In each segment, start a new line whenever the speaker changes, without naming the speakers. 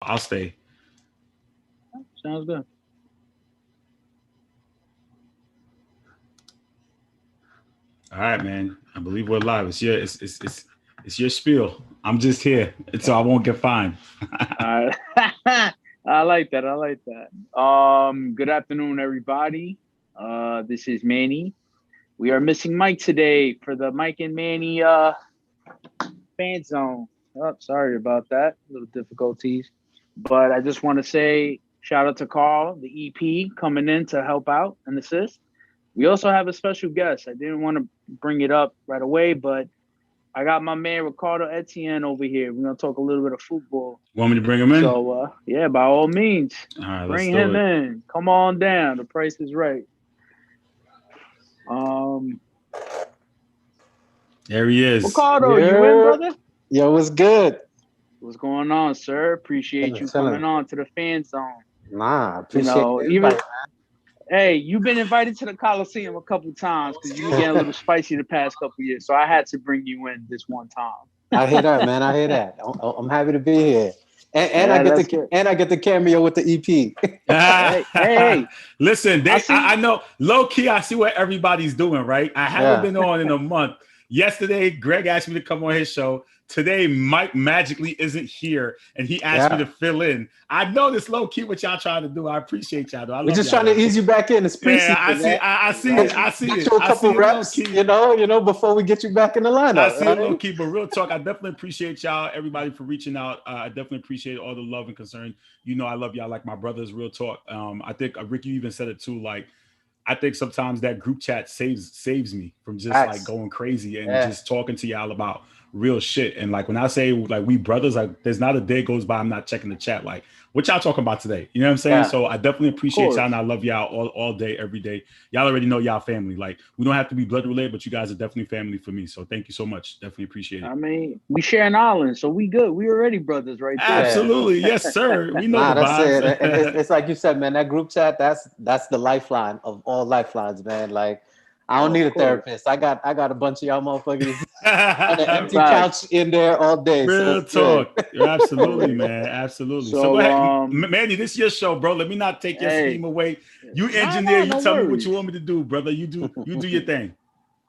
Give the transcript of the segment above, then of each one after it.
I'll stay.
Sounds good.
All right, man. I believe we're live. It's your spiel. I'm just here, so I won't get fined.
Uh, I like that. I like that. Good afternoon, everybody. This is Manny. We are missing Mike today for the Mike and Manny fan zone. Oh, sorry about that. Little difficulties, but I just want to say shout out to Carl, the EP, coming in to help out and assist. We also have a special guest. I didn't want to bring it up right away, but I got my man Ricardo Etienne over here. We're gonna talk a little bit of football.
Want me to bring him in?
So yeah, by all means,
All right, let's
bring
do
him
it.
in. Come on down. The price is right. Um,
There he is.
Ricardo, you in, brother?
Yo, what's good?
What's going on, sir? Appreciate you
Chilling.
coming on to the fan zone.
Nah,
You
appreciate
know,
the
even
invite.
hey, you've been invited to the Coliseum a couple times because you've been getting a little spicy the past couple years. So I had to bring you in this one time.
I hear that, man. I hear that. I'm happy to be here, and
Yeah,
I
that's
get
good.
I get the cameo with the EP.
Hey.
Listen,
I see-
I know low key. I see what everybody's doing. Right, I haven't
Yeah.
been on in a month. Yesterday, Greg asked me to come on his show. Today, Mike magically isn't here, and he asked me
Yeah.
to fill in. I know this low key what y'all trying to do. I appreciate y'all. Though. I
We're
love
just
y'all,
trying to
though.
ease you back in. It's preseason,
Yeah, I see.
man.
I see it. I see
Get
it.
you a
I
couple
see it low
reps,
key.
you know, before we get you back in the lineup.
I see it
right?
low key, but real talk, I definitely appreciate y'all, everybody for reaching out. I definitely appreciate all the love and concern. You know, I love y'all like my brothers. Real talk. I think Rick, you even said it too. Like, I think sometimes that group chat saves me from just like
Facts.
going crazy and
Yeah.
just talking to y'all about real shit. And like when I say like we brothers, like there's not a day goes by I'm not checking the chat. Like what y'all talking about today? You know what I'm saying?
Yeah.
So I definitely appreciate
course.
y'all and I love y'all all day, every day. Y'all already know y'all family. Like we don't have to be blood related, but you guys are definitely family for me. So thank you so much. Definitely appreciate it.
I mean, we share an island, so we good. We already brothers right there.
Absolutely, yes, sir. We know
Nah,
the
that's it.
vibes.
It's like you said, man. That group chat, that's the lifeline of all lifelines, man. Like, I don't
Oh,
need a
of course.
therapist. I got a bunch of y'all motherfuckers on an empty
Facts.
couch in there all day. So
Real
it's good.
talk. Absolutely, man. Absolutely. So,
So,
go ahead. Manny, this is your show, bro. Let me not take your
hey.
steam away. You
Nah,
engineer, you
no
tell me what
worries.
you want me to do, brother. You do your thing.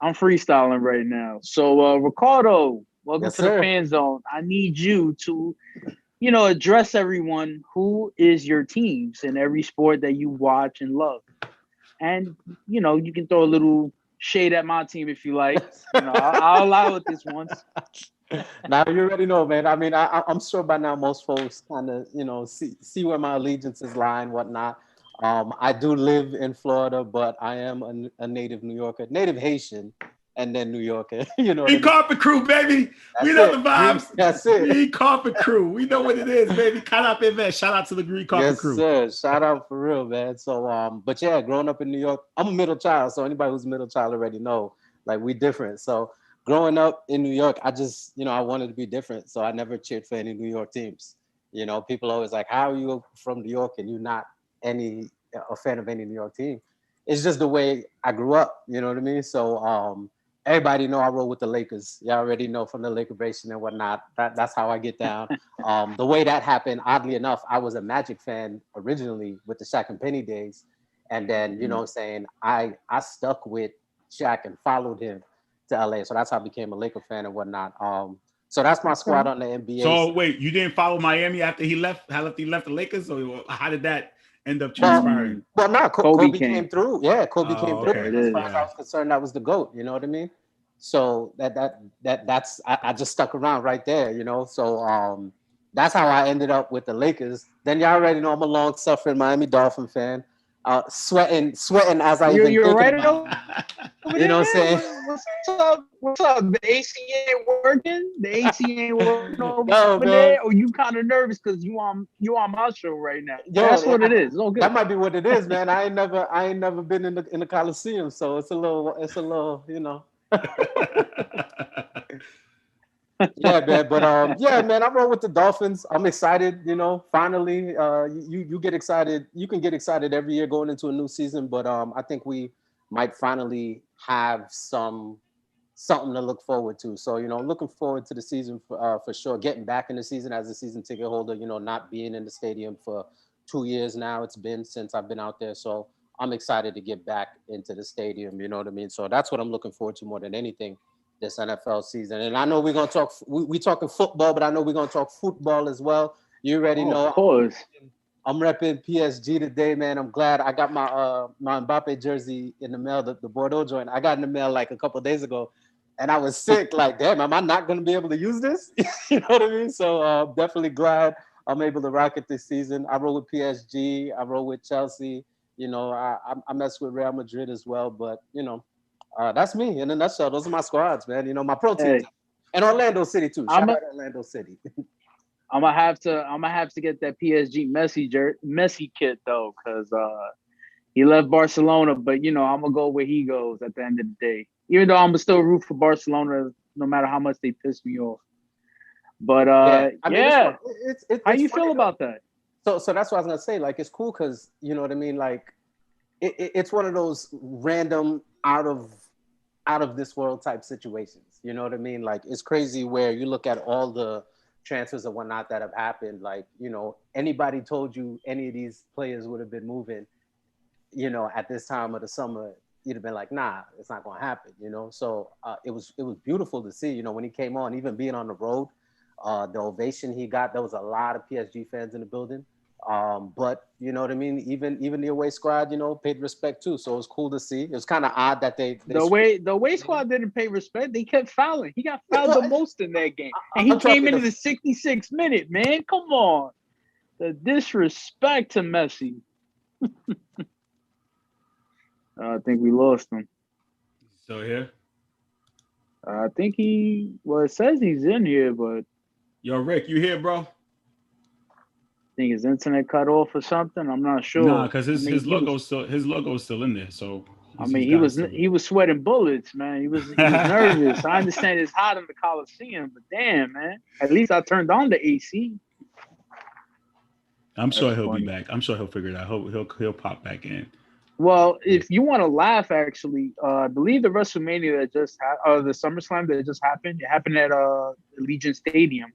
I'm freestyling right now. So, Ricardo, welcome
Yes,
to the
sir.
fan zone. I need you to, address everyone who is your teams in every sport that you watch and love. And, you can throw a little shade at my team if you like. I'll allow it this once.
Now you already know, man. I mean, I'm sure by now most folks kind of, see where my allegiances lie and whatnot. I do live in Florida, but I am a native New Yorker, native Haitian, and then New Yorker. You know what I
Green
mean?
Carpet Crew, baby. We
That's
know
it.
the vibes.
That's it.
Green Carpet Crew. We know what it is, baby. Cut up in there. Shout out to the Green Carpet
Yes,
Crew.
sir. Shout out for real, man. So, but yeah, growing up in New York, I'm a middle child. So anybody who's a middle child already know, like we different. So growing up in New York, I just, I wanted to be different. So I never cheered for any New York teams. People always like, how are you from New York and you're not a fan of any New York team? It's just the way I grew up. You know what I mean? So, everybody know I roll with the Lakers. Y'all already know from the Laker Nation and whatnot. That's how I get down. The way that happened, oddly enough, I was a Magic fan originally with the Shaq and Penny days. And then, what I'm saying, I stuck with Shaq and followed him to LA. So that's how I became a Laker fan and whatnot. So that's my squad on the NBA.
So wait, you didn't follow Miami after he left? He left the Lakers? Or how did that end up transpiring?
Well, no,
Kobe
Kobe came through. Yeah, Kobe came through.
Okay.
As far as I was concerned, that was the GOAT. You know what I mean? So that's I just stuck around right there. So that's how I ended up with the Lakers. Then y'all already know I'm a long suffering Miami Dolphin fan. Sweating as I even
You're
think
right
about
over
it. You know what I'm saying?
What's up? The AC ain't working. The AC ain't working over
No,
there.
man.
Or you kind of nervous because you on my show right now.
Yo,
That's what it is. It's all good.
That might be what it is, man. I ain't never been in the Coliseum, so it's a little, Yeah, man. But yeah, man, I roll with the Dolphins. I'm excited, finally. You get excited. You can get excited every year going into a new season, but I think we might finally have some something to look forward to. So, you know, looking forward to the season for sure. Getting back in the season as a season ticket holder, you know, not being in the stadium for 2 years now. It's been since I've been out there. So I'm excited to get back into the stadium. You know what I mean? So that's what I'm looking forward to more than anything this NFL season. And I know we're going to talk, we talking football, but I know we're going to talk football as well. You already know.
Of course.
I'm repping PSG today, man. I'm glad I got my Mbappe jersey in the mail, the Bordeaux joint. I got in the mail like a couple of days ago, and I was sick. Like, damn, am I not going to be able to use this? You know what I mean? So definitely glad I'm able to rock it this season. I roll with PSG. I roll with Chelsea. You know, I mess with Real Madrid as well. But, you know, that's me in a nutshell. Those are my squads, man. You know, my pro teams. Hey. And Orlando City, too. Shout out Orlando City.
I'm gonna have to get that PSG Messi kit though, because he left Barcelona. But you know, I'm gonna go where he goes at the end of the day. Even though I'm gonna still root for Barcelona, no matter how much they piss me off. But it's how you feel about that?
So that's what I was gonna say. Like, it's cool because you know what I mean. Like, it's one of those random out of this world type situations. You know what I mean? Like, it's crazy where you look at all the transfers and whatnot that have happened. Like, you know, anybody told you any of these players would have been moving, you know, at this time of the summer, you'd have been like, nah, it's not going to happen, you know? So it was beautiful to see, you know, when he came on, even being on the road, the ovation he got, there was a lot of PSG fans in the building. But you know what I mean? Even the away squad, you know, paid respect too. So it was cool to see. It was kind of odd that the
away squad didn't pay respect. They kept fouling. He got fouled the most in that game, and he came into the 66th minute. Man, come on, the disrespect to Messi. I think we lost him.
Still here?
I think it says he's in here, but
yo, Rick, you here, bro?
Think his internet cut off or something. I'm not sure.
Nah, because his logo's still in there. So
I mean, he was sweating bullets, man. He was nervous. I understand it's hot in the Coliseum, but damn, man. At least I turned on the AC.
I'm sure he'll be back. I'm sure he'll figure it out. He'll pop back in.
Well, if you want to laugh, actually, I believe the WrestleMania that just the SummerSlam that just happened. It happened at Allegiant Stadium.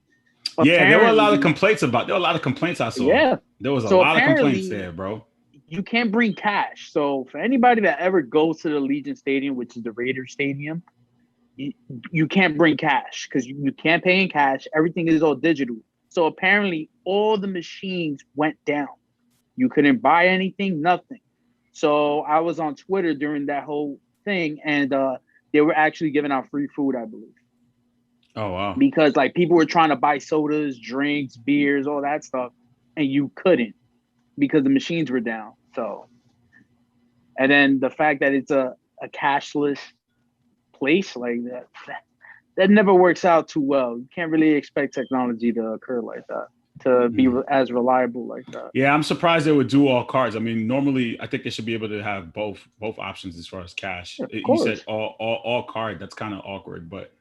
Yeah, there were a lot of complaints I saw. Yeah. There was a lot of complaints there, bro.
You can't bring cash. So for anybody that ever goes to the Allegiant Stadium, which is the Raiders Stadium, you can't bring cash because you can't pay in cash. Everything is all digital. So apparently all the machines went down. You couldn't buy anything, nothing. So I was on Twitter during that whole thing, and they were actually giving out free food, I believe.
Oh, wow.
Because like people were trying to buy sodas, drinks, beers, all that stuff, and you couldn't because the machines were down. So, and then the fact that it's a cashless place like that never works out too well. You can't really expect technology to occur like that, to be as reliable like that.
Yeah, I'm surprised they would do all cards. I mean, normally I think they should be able to have both options as far as cash.
Yeah,
you said all card. That's kind of awkward, but.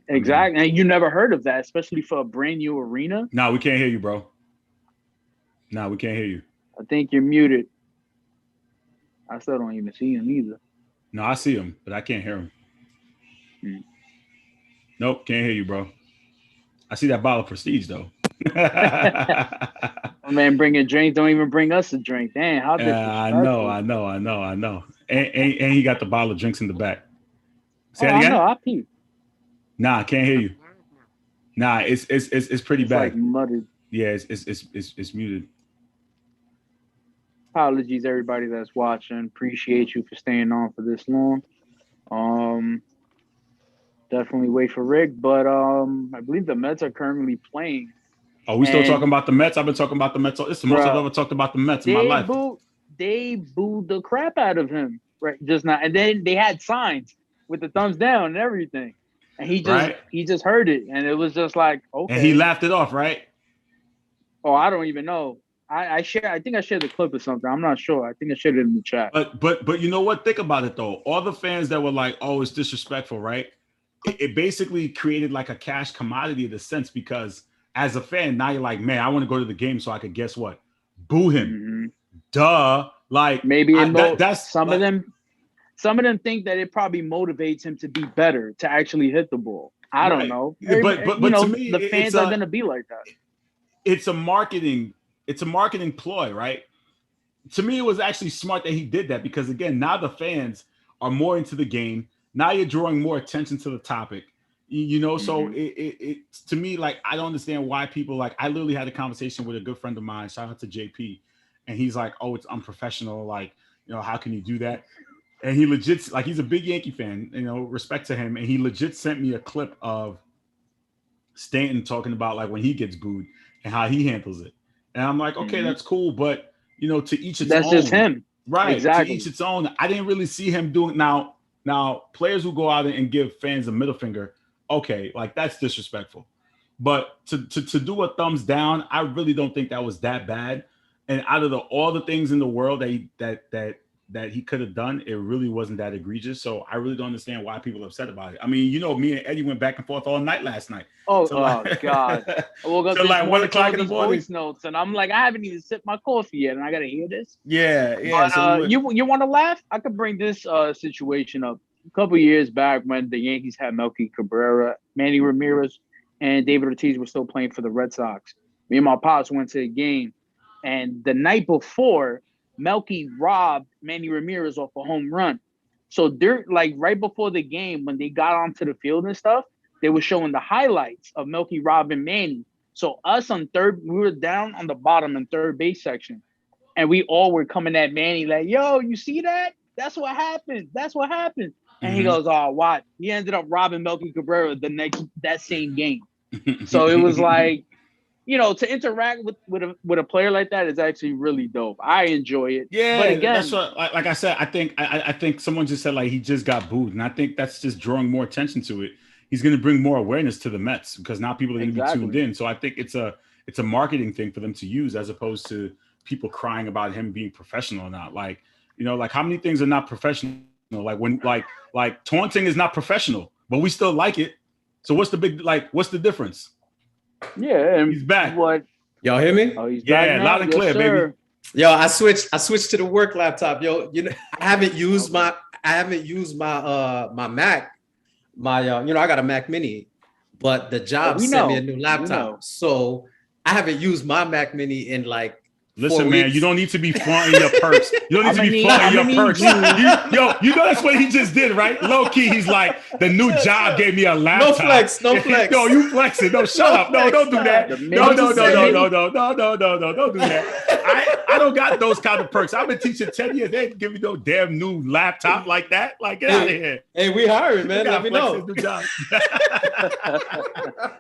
Exactly. And you never heard of that, especially for a brand new arena.
No, we can't hear you, bro. No, we can't hear you.
I think you're muted. I still don't even see him either.
No, I see him, but I can't hear him. Nope, can't hear you, bro. I see that bottle of Prestige, though.
My man bringing drinks, don't even bring us a drink. Damn, how disrespectful.
I know. And he got the bottle of drinks in the back. Say that
I
again?
know, I peeped.
Nah, I can't hear you. Nah, it's pretty bad.
Like muttered.
Yeah, it's muted.
Apologies, everybody that's watching. Appreciate you for staying on for this long. Definitely wait for Rick, but I believe the Mets are currently playing.
Are we still talking about the Mets? I've been talking about the Mets. It's the most I've ever talked about the Mets in my life.
They booed the crap out of him right just now, and then they had signs with the thumbs down and everything. And he just heard it, and it was just like, okay.
And he laughed it off, right?
Oh, I don't even know. I think I shared the clip or something. I'm not sure. I think I shared it in the chat.
But you know what? Think about it though. All the fans that were like, "Oh, it's disrespectful," right? It basically created like a cash commodity in a sense because as a fan, now you're like, man, I want to go to the game so I could guess what? Boo him. Mm-hmm. Duh. Like
maybe that's some of them some of them think that it probably motivates him to be better, to actually hit the ball. I don't know.
But to me,
the fans are gonna be like that.
It's a marketing ploy, right? To me, it was actually smart that he did that because again, now the fans are more into the game. Now you're drawing more attention to the topic. So it to me, like, I don't understand why people, like, I literally had a conversation with a good friend of mine, shout out to JP, and he's like, oh, it's unprofessional, like, how can you do that? And he legit, like, he's a big Yankee fan, respect to him, and he legit sent me a clip of Stanton talking about, like, when he gets booed and how he handles it. And I'm like, okay, that's cool, but to each its own.
That's just him.
Right.
Exactly.
To each its own. I didn't really see him doing now players who go out and give fans a middle finger, okay, like, that's disrespectful. But to do a thumbs down, I really don't think that was that bad. And out of all the things in the world that he could have done, it really wasn't that egregious. So I really don't understand why people are upset about it. I mean, me and Eddie went back and forth all night last night.
Oh, God. I woke up
so like 1 o'clock in the morning.
Voice notes, and I'm like, I haven't even sipped my coffee yet, and I gotta hear this.
Yeah.
But, so you want to laugh? I could bring this situation up. A couple of years back when the Yankees had Melky Cabrera, Manny Ramirez, and David Ortiz were still playing for the Red Sox. Me and my pops went to a game, and the night before, Melky robbed Manny Ramirez off a home run. So they're like right before the game, when they got onto the field and stuff, they were showing the highlights of Melky robbing Manny. So us on third, we were down on the bottom in third base section, and we all were coming at Manny like, "Yo, you see that? That's what happened. That's what happened." And he goes, "Oh, what?" He ended up robbing Melky Cabrera that same game. So it was like, to interact with a player like that is actually really dope. I enjoy it.
Yeah,
but again,
that's what, like I said, I think someone just said, like, he just got booed, and I think that's just drawing more attention to it. He's going to bring more awareness to the Mets because now people are going to be tuned in. So I think it's a marketing thing for them to use as opposed to people crying about him being professional or not. Like, like, how many things are not professional? Like when like taunting is not professional, but we still like it. So what's the difference?
Yeah, and
he's back.
What?
Y'all hear me?
Oh, he's
back.
Now.
Loud and clear, baby.
Yo, I switched to the work laptop. Yo, I haven't used my my Mac. I got a Mac Mini, but the job sent me a new laptop. So I haven't used my Mac Mini in like.
Listen, man, you don't need to be flaunting your perks. You don't need to be flaunting your perks. You know that's what he just did, right? Low key, he's like, the new job gave me a laptop.
No flex.
No, you flexing. No, shut up. No, don't do that. No, don't do that. I don't got those kind of perks. I've been teaching 10 years. They ain't give me no damn new laptop like that. Like, get out of here.
Hey, we hiring, man. Let me know.
New job.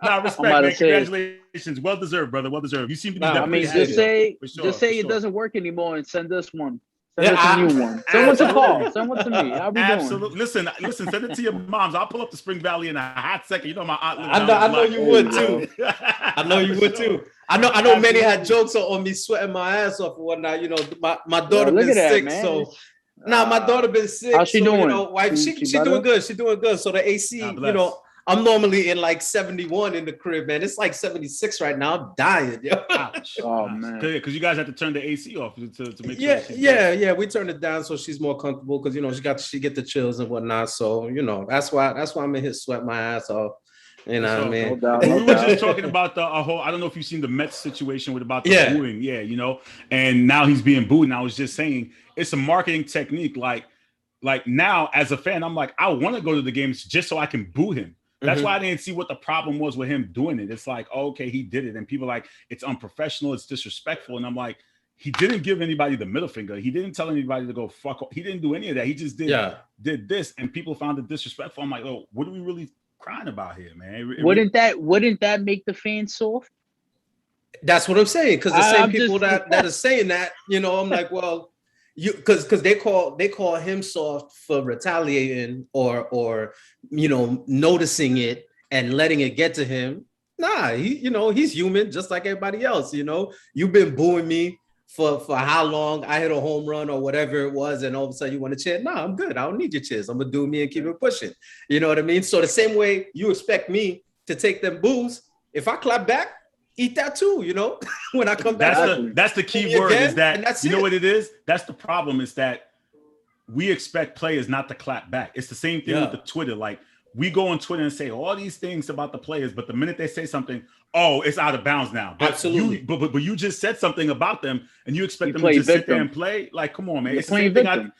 Nah, respect, man. Congratulations. Well deserved, brother. Well deserved. You seem to be definitely
just say it doesn't work anymore and send us one. Send us a new one. Send one to Paul. Send one to me. How we doing?
Listen. Send it to your moms. I'll pull up to Spring Valley in a hot second. You know my aunt.
I know you would too. I know you would too. I know many had jokes on me sweating my ass off and whatnot. My daughter been sick, man. So my daughter been sick.
How's she doing?
She doing good. She doing good. So the AC, I'm normally in like 71 in the crib, man. It's like 76 right now. I'm dying, yo.
Oh man,
because you guys have to turn the AC off to make
sure. Yeah. We turned it down so she's more comfortable because she get the chills and whatnot. So that's why I'm in here sweat my ass off. You know what I mean?
We were just talking about the whole. I don't know if you've seen the Mets situation with about the booing. Yeah, and now he's being booed. And I was just saying it's a marketing technique. Like now as a fan, I'm like, I want to go to the games just so I can boo him. That's why I didn't see what the problem was with him doing it. It's like, okay, he did it. And people are like, it's unprofessional, it's disrespectful. And I'm like, he didn't give anybody the middle finger. He didn't tell anybody to go fuck off. He didn't do any of that. He just did this. And people found it disrespectful. I'm like, oh, what are we really crying about here, man? Wouldn't
that make the fans soft?
That's what I'm saying. Because the same people that are saying that, I'm like, well, because they call him soft for retaliating or noticing it and letting it get to him. Nah, he's human just like everybody else. You've been booing me for how long? I hit a home run or whatever it was, and all of a sudden you want to cheer. Nah, I'm good. I don't need your cheers. I'm gonna do me and keep it pushing. You know what I mean? So the same way you expect me to take them boos, if I clap back, eat that too, when I come back.
That's the key word again, is that, what it is? That's the problem is that we expect players not to clap back. It's the same thing with the Twitter. Like, we go on Twitter and say all these things about the players, but the minute they say something, oh, it's out of bounds now. But
Absolutely.
But you just said something about them, and you expect them to just sit there and play? Like, come on, man. It's the same thing.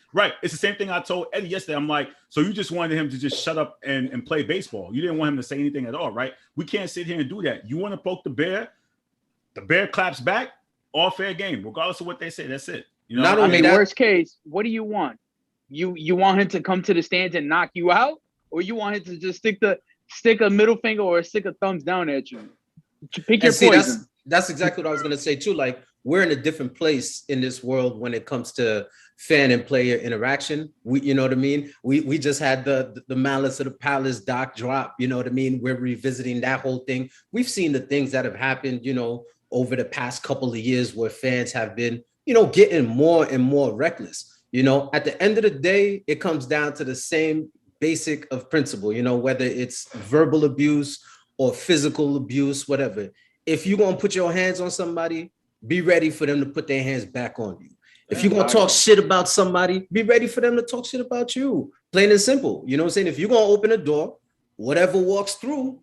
It's the same thing I told Eddie yesterday. I'm like, so you just wanted him to just shut up and play baseball. You didn't want him to say anything at all, right? We can't sit here and do that. You want to poke the bear claps back, all fair game, regardless of what they say. That's it. You know,
not only that, worst case, what do you want? You want him to come to the stands and knock you out? Or you want him to just stick a middle finger or stick a thumbs down at you? Pick your poison.
That's exactly what I was going to say too. Like, we're in a different place in this world when it comes to fan and player interaction. You know what I mean? We just had the Malice of the Palace doc drop. You know what I mean? We're revisiting that whole thing. We've seen the things that have happened, you know, over the past couple of years where fans have been, you know, getting more and more reckless. You know, at the end of the day, it comes down to the same basic of principle, you know, whether it's verbal abuse or physical abuse, whatever. If you're going to put your hands on somebody, be ready for them to put their hands back on you. If you're going to talk shit about somebody, be ready for them to talk shit about you. Plain and simple. You know what I'm saying? If you're going to open a door, whatever walks through,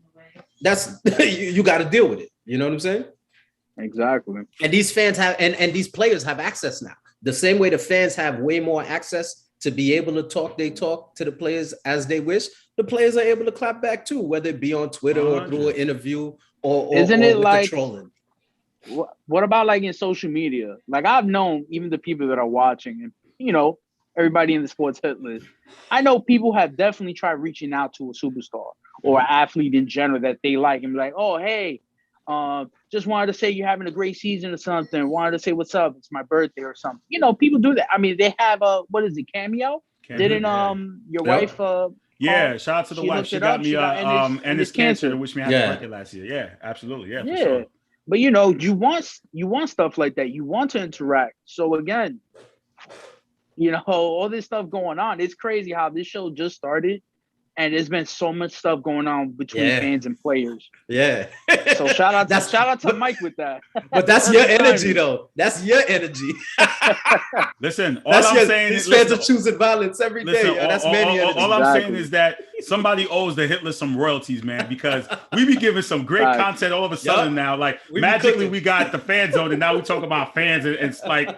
that's you got to deal with it. You know what I'm saying?
Exactly.
And these fans have, and these players have access now. The same way the fans have way more access to be able to talk to the players as they wish. The players are able to clap back too, whether it be on Twitter or through an interview or
isn't it like
the trolling.
What about like in social media? Like, I've known even the people that are watching, and you know, everybody in the sports hit list. I know people have definitely tried reaching out to a superstar or an athlete in general that they like and be like, oh, hey, just wanted to say you're having a great season or something. Wanted to say what's up. It's my birthday or something. You know, people do that. I mean, they have what is it, Cameo? Didn't your wife
shout out to the wife. She got me and it's cancer, which me happy birthday last year. Yeah, absolutely. Yeah, for sure.
But you know, you want stuff like that. You want to interact. So again, you know, all this stuff going on. It's crazy how this show just started. And there's been so much stuff going on between fans and players.
Yeah.
So shout out to Mike with that.
But that's your energy, though. That's your energy.
Listen, all I'm saying
is fans are choosing violence every day. That's many energy.
All I'm saying is that somebody owes the Hitler some royalties, man, because we be giving some great content all of a sudden now. Like, magically we got the fan zone, and now we talk about fans, and it's like,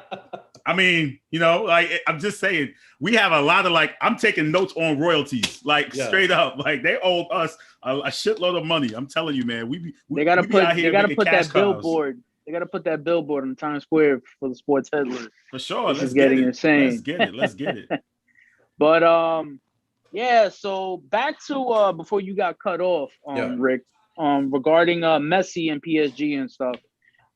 I mean, you know, like, I'm just saying, we have a lot of, like, I'm taking notes on royalties, like, straight up. Like, they owe us a shitload of money. I'm telling you, man.
They gotta put that billboard. They gotta put that billboard in Times Square for the sports headlines.
For sure.
This is getting insane.
Let's get it.
But so back to before you got cut off, Rick, regarding Messi and PSG and stuff.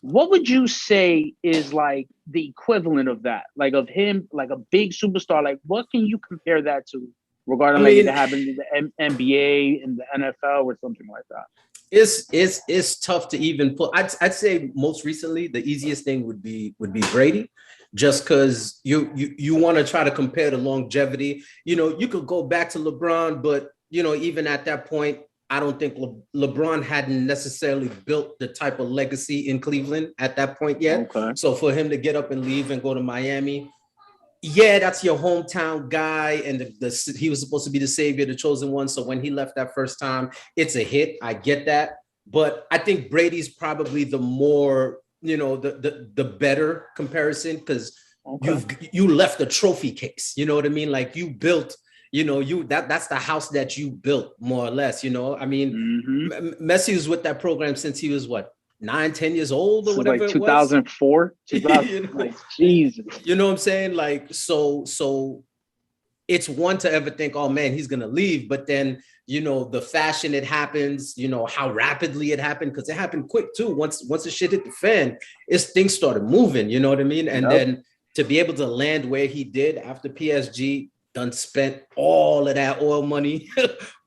What would you say is like the equivalent of that? Like, of him, like a big superstar, like what can you compare that to regarding like it happened in the NBA and the NFL or something like that?
It's tough to even put. I'd say most recently the easiest thing would be Brady, just because you want to try to compare the longevity. You know, you could go back to LeBron, but you know, even at that point, I don't think LeBron hadn't necessarily built the type of legacy in Cleveland at that point yet. Okay. So for him to get up and leave and go to Miami, that's your hometown guy, and he was supposed to be the savior, the chosen one. So when he left that first time, it's a hit. I get that, but I think Brady's probably the more, you know, the better comparison, because you left a trophy case. You know what I mean? Like, you built. You know, that's the house that you built, more or less, you know. I mean, Messi was with that program since he was, 9-10 years old or whatever,
like 2004? 2000,
you know?
Like, Jesus.
You know what I'm saying? Like, so it's one to ever think, oh, man, he's going to leave. But then, you know, the fashion it happens, you know, how rapidly it happened, because it happened quick, too. Once the shit hit the fan, things started moving, you know what I mean? And then to be able to land where he did after PSG, done spent all of that oil money,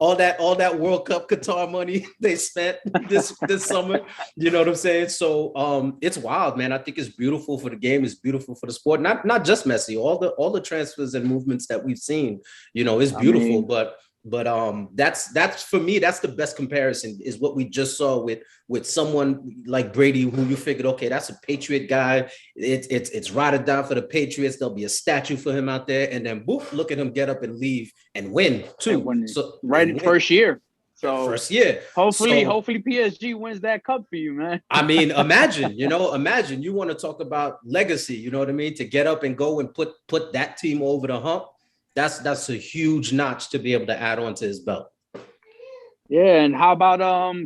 all that World Cup Qatar money they spent this summer. You know what I'm saying? So it's wild, man. I think it's beautiful for the game. It's beautiful for the sport. Not just Messi. All the transfers and movements that we've seen, you know, it's beautiful. But But that's for me, that's the best comparison is what we just saw with someone like Brady, who you figured, okay, that's a Patriot guy. It's ride or die for the Patriots. There'll be a statue for him out there, and then boop, look at him get up and leave and win too.
So right in first year. So
first year.
Hopefully PSG wins that cup for you, man.
I mean, imagine you want to talk about legacy, you know what I mean? To get up and go and put that team over the hump. That's a huge notch to be able to add on to his belt.
Yeah, and how about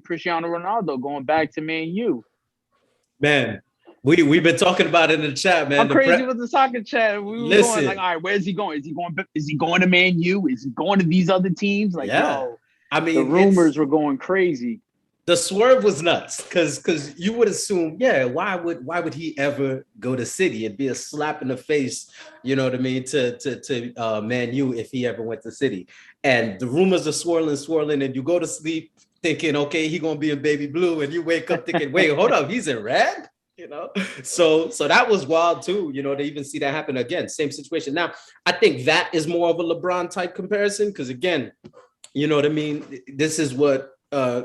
Cristiano Ronaldo going back to Man U?
Man, we've been talking about it in the chat, man.
I'm crazy with the soccer chat. We were going like, all right, where's he going? Is he going to Man U? Is he going to these other teams? Like, yo,
I mean,
the rumors were going crazy.
The swerve was nuts because you would assume, why would he ever go to City? It'd be a slap in the face, you know what I mean, to Man U if he ever went to City. And the rumors are swirling, and you go to sleep thinking, okay, he gonna be in baby blue, and you wake up thinking, wait, hold up, he's in red, you know. So that was wild too, you know, to even see that happen again. Same situation. Now, I think that is more of a LeBron type comparison because again, you know what I mean. This is what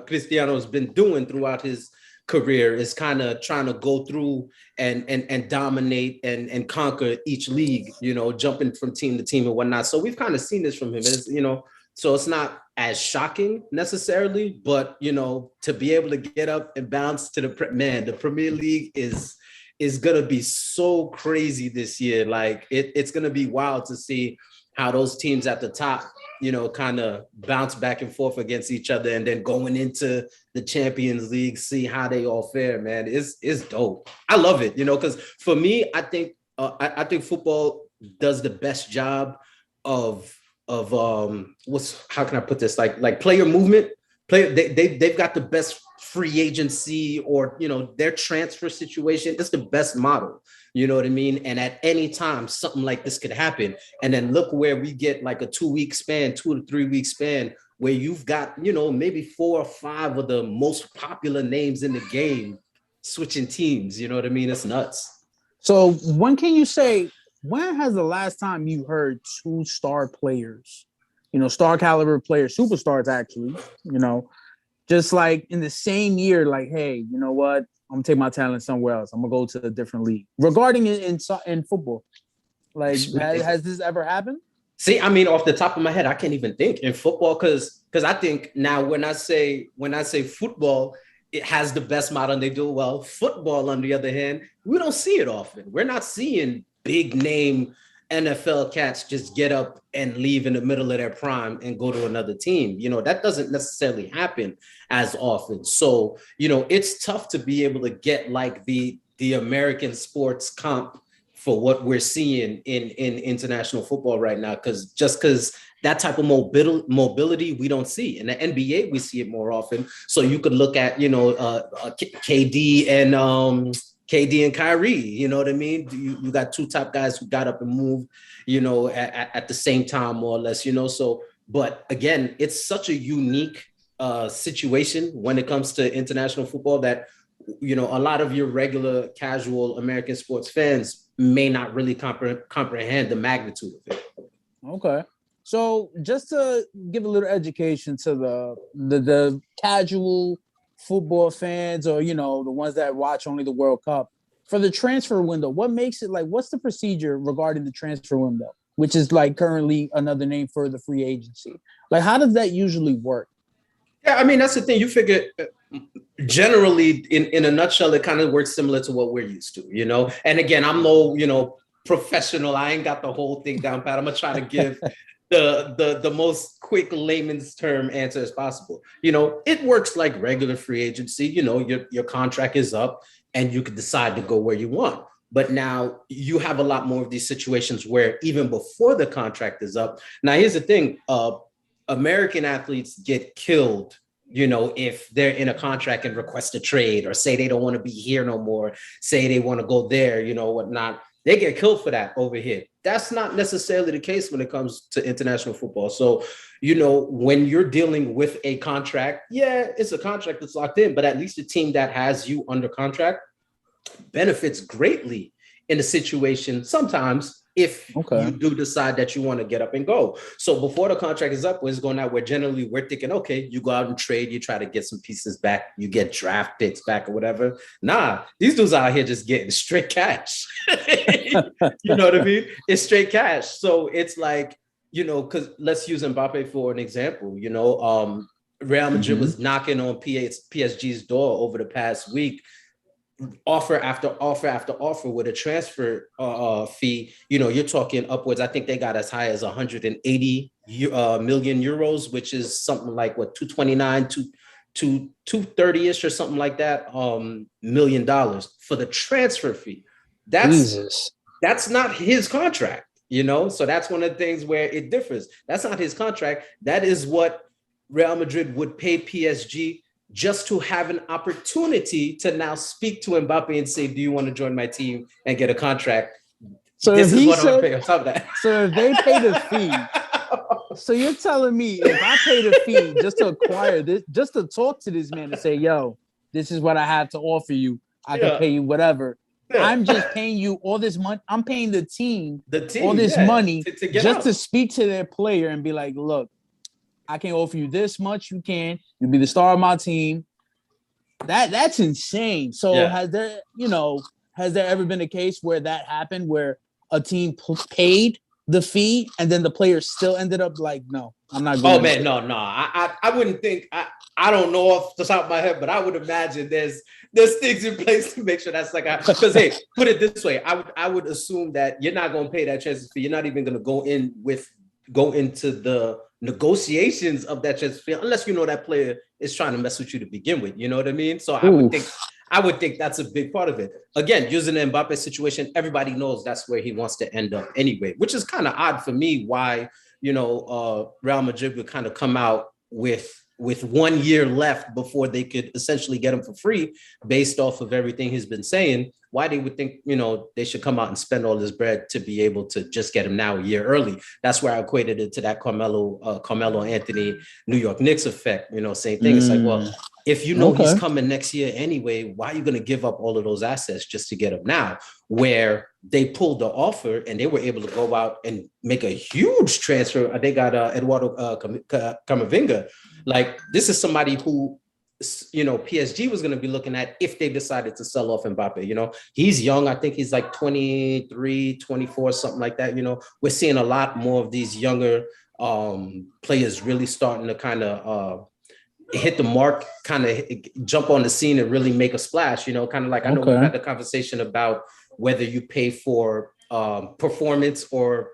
Cristiano has been doing throughout his career, is kind of trying to go through and dominate and conquer each league, you know, jumping from team to team and whatnot. So we've kind of seen this from him, you know, so it's not as shocking necessarily, but, you know, to be able to get up and bounce to the Premier League is going to be so crazy this year. Like it's going to be wild to see how those teams at the top, you know, kind of bounce back and forth against each other, and then going into the Champions League, see how they all fare, man. It's dope. I love it, you know, because for me, I think football does the best job of how can I put this? Like player movement. They've got the best free agency, or, you know, their transfer situation. It's the best model. You know what I mean? And at any time, something like this could happen. And then look where we get like a 2 to 3 week span where you've got, you know, maybe 4 or 5 of the most popular names in the game switching teams. You know what I mean? It's nuts.
So when has the last time you heard 2 star players, you know, star caliber players, superstars actually, you know, just like in the same year, like, hey, you know what? I'm gonna take my talent somewhere else. I'm gonna go to a different league. Regarding in football, like has this ever happened?
See, I mean, off the top of my head, I can't even think in football because I think now when I say football, it has the best model and they do it well. Football, on the other hand, we don't see it often. We're not seeing big name NFL cats just get up and leave in the middle of their prime and go to another team. You know, that doesn't necessarily happen as often. So, you know, it's tough to be able to get like the American sports comp for what we're seeing in international football right now. Because that type of mobility we don't see. In the NBA, we see it more often. So you could look at, you know, KD and Kyrie, you know what I mean? You got 2 top guys who got up and moved, you know, at the same time, more or less, you know. So, but again, it's such a unique situation when it comes to international football that, you know, a lot of your regular casual American sports fans may not really comprehend the magnitude of it.
Okay. So just to give a little education to the casual football fans, or, you know, the ones that watch only the World Cup, for the transfer window, what makes it like, what's the procedure regarding the transfer window, which is like currently another name for the free agency? Like, how does that usually work?
Yeah, I mean, that's the thing. You figure generally in a nutshell, it kind of works similar to what we're used to, you know? And again, I'm no, you know, professional. I ain't got the whole thing down pat. I'm gonna try to give the most quick layman's term answer as possible. You know, it works like regular free agency. You know, your contract is up and you can decide to go where you want. But now you have a lot more of these situations where even before the contract is up. Now, here's the thing. American athletes get killed, you know, if they're in a contract and request a trade, or say they don't want to be here no more, say they want to go there, you know, whatnot. They get killed for that over here. That's not necessarily the case when it comes to international football. So, you know, when you're dealing with a contract, yeah, it's a contract that's locked in, but at least the team that has you under contract benefits greatly in a situation sometimes if you do decide that you want to get up and go. So before the contract is up, when it's going out, we're thinking, okay, you go out and trade, you try to get some pieces back, you get draft picks back or whatever. Nah, these dudes out here just getting straight cash. You know what I mean? It's straight cash. So it's like, you know, because let's use Mbappe for an example. You know, Real Madrid was knocking on PSG's door over the past week, offer after offer after offer with a transfer fee. You know, you're talking upwards. I think they got as high as 180 million euros, which is something like what, 229 to 230-ish or something like that, $1 million for the transfer fee. That's not his contract, you know. So that's one of the things where it differs. That's not his contract. That is what Real Madrid would pay PSG just to have an opportunity to now speak to Mbappe and say, do you want to join my team and get a contract?
So
this is what I'm
said,
pay on top of that.
So if they pay the fee, so you're telling me if I pay the fee just to acquire this, just to talk to this man and say, yo, this is what I have to offer you, I can pay you whatever. Yeah. I'm just paying you all this money. I'm paying the team all this money to just to speak to their player and be like, look, I can offer you this much. You'll be the star of my team. That's insane. So has there ever been a case where that happened, where a team paid the fee and then the player still ended up like, no, I'm not going.
Oh man, no. I wouldn't think. I don't know off the top of my head, but I would imagine there's things in place to make sure that's like, because hey, put it this way, I would assume that you're not going to pay that transfer fee. You're not even going to go into the negotiations of that transfer fee unless you know that player is trying to mess with you to begin with. You know what I mean? So I would think that's a big part of it. Again, using the Mbappe situation, everybody knows that's where he wants to end up anyway, which is kind of odd for me. Why, you know, Real Madrid would kind of come out with 1 year left before they could essentially get him for free based off of everything he's been saying. Why they would think, you know, they should come out and spend all this bread to be able to just get him now a year early. That's where I equated it to that Carmelo Anthony New York Knicks effect. You know, same thing. It's like, well, if you know he's coming next year anyway, why are you going to give up all of those assets just to get him now? Where they pulled the offer and they were able to go out and make a huge transfer. They got Eduardo Camavinga. Like, this is somebody who, you know, PSG was going to be looking at if they decided to sell off Mbappe. You know, he's young. I think he's like 23, 24, something like that. You know, we're seeing a lot more of these younger players really starting to kind of hit the mark, kind of jump on the scene and really make a splash. You know, kind of like, I know we had the conversation about whether you pay for performance or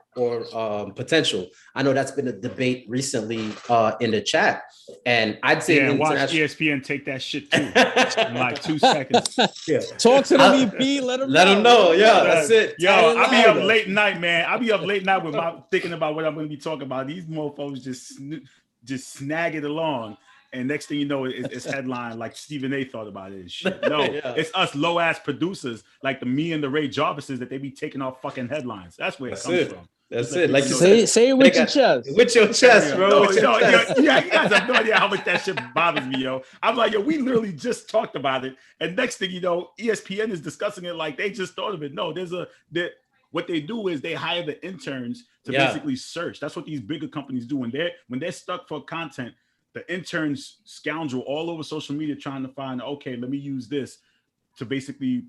potential. I know that's been a debate recently in the chat, and I'd say
watch ESPN take that shit too in like 2 seconds.
Talk to them, EP. Let them know.
Yeah, that's it.
Yo, I'll be up late night, man. I'll be up late night with my thinking about what I'm going to be talking about. These mofos just snag it along. And next thing you know, it's headline like Stephen A. thought about it and shit. No, it's us low ass producers like the me and the Ray Jarvises that they be taking off fucking headlines. That's where it comes from.
That's it. Like you
say it with your chest.
With your chest, bro.
You guys have no idea how much that shit bothers me, yo. I'm like, yo, we literally just talked about it, and next thing you know, ESPN is discussing it like they just thought of it. No, what they do is they hire the interns to basically search. That's what these bigger companies do when they're stuck for content. The interns scoundrel all over social media trying to find, okay, let me use this to basically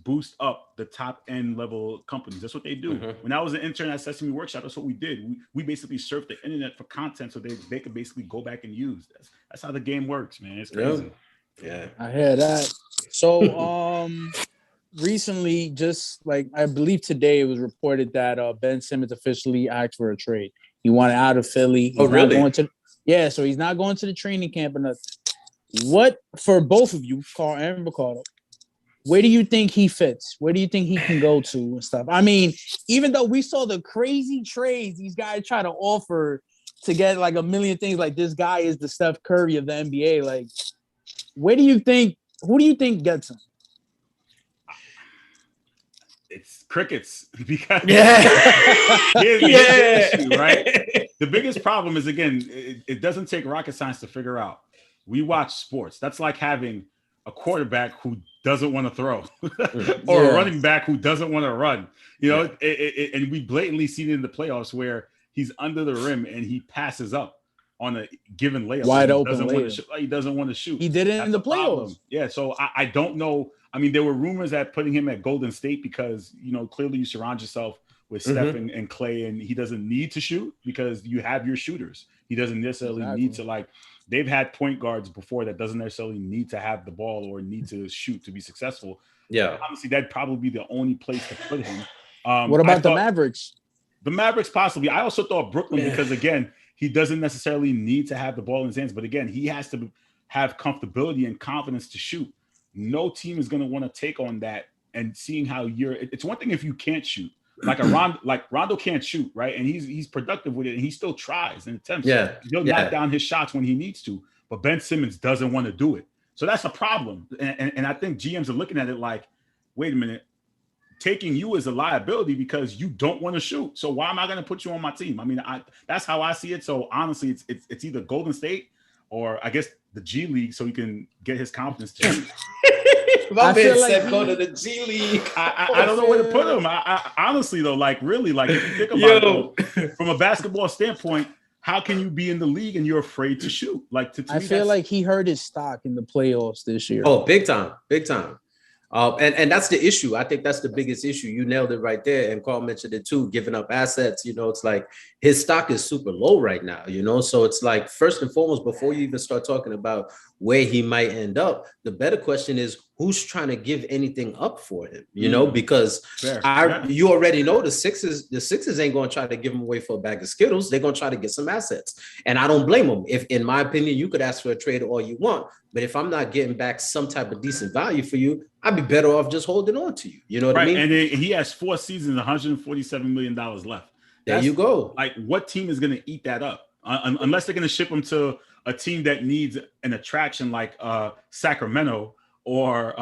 boost up the top end level companies. That's what they do. When I was an intern at Sesame Workshop, that's what we did. We basically surfed the internet for content so they could basically go back and use. That's how the game works, man. It's crazy.
Yeah.
I hear that. So recently, just like I believe today, it was reported that Ben Simmons officially asked for a trade. He wanted out of Philly.
Oh, really?
So he's not going to the training camp or nothing. What, for both of you, Carl and Ricardo, where do you think he fits? Where do you think he can go to and stuff? I mean, even though we saw the crazy trades these guys try to offer to get like a million things, like this guy is the Steph Curry of the NBA. Like, who do you think gets him?
It's crickets because here's the issue, right? The biggest problem is, again, it doesn't take rocket science to figure out. We watch sports. That's like having a quarterback who doesn't want to throw or a running back who doesn't want to run. You know, and we blatantly seen it in the playoffs where he's under the rim and he passes up on a given layup.
Wide open
He doesn't want to shoot.
He did it in the playoffs.
Yeah, so I don't know. I mean, there were rumors at putting him at Golden State because, you know, clearly you surround yourself with Steph and Clay, and he doesn't need to shoot because you have your shooters. He doesn't necessarily need to, like, they've had point guards before that doesn't necessarily need to have the ball or need to shoot to be successful. Yeah. Honestly, that'd probably be the only place to put him.
What about the Mavericks?
The Mavericks, possibly. I also thought Brooklyn because, again, he doesn't necessarily need to have the ball in his hands. But, again, he has to have comfortability and confidence to shoot. No team is going to want to take on that. And seeing how it's one thing if you can't shoot. Like Rondo can't shoot, right? And he's productive with it, and he still tries and attempts. Yeah. He'll knock down his shots when he needs to. But Ben Simmons doesn't want to do it. So that's a problem. And I think GMs are looking at it like, wait a minute. Taking you as a liability because you don't want to shoot. So why am I going to put you on my team? I mean, that's how I see it. So honestly, it's either Golden State or I guess the G League, so he can get his confidence to shoot.
My man said go to the G League.
I don't know where to put him. I honestly though, like really, like if you think about it, from a basketball standpoint, how can you be in the league and you're afraid to shoot? Like
I feel like he hurt his stock in the playoffs this year.
Oh, big time. And that's the issue. I think that's the biggest issue. You nailed it right there. And Carl mentioned it too, giving up assets. You know, it's like his stock is super low right now, you know? So it's like, first and foremost, before you even start talking about where he might end up, the better question is who's trying to give anything up for him, you know, because you already know the Sixers ain't going to try to give him away for a bag of Skittles. They're going to try to get some assets. And I don't blame them. If, in my opinion, you could ask for a trade all you want, but if I'm not getting back some type of decent value for you, I'd be better off just holding on to you. You know what I mean?
And he has 4 seasons, $147 million left.
There you go.
Like, what team is going to eat that up? Unless they're going to ship him to a team that needs an attraction like Sacramento or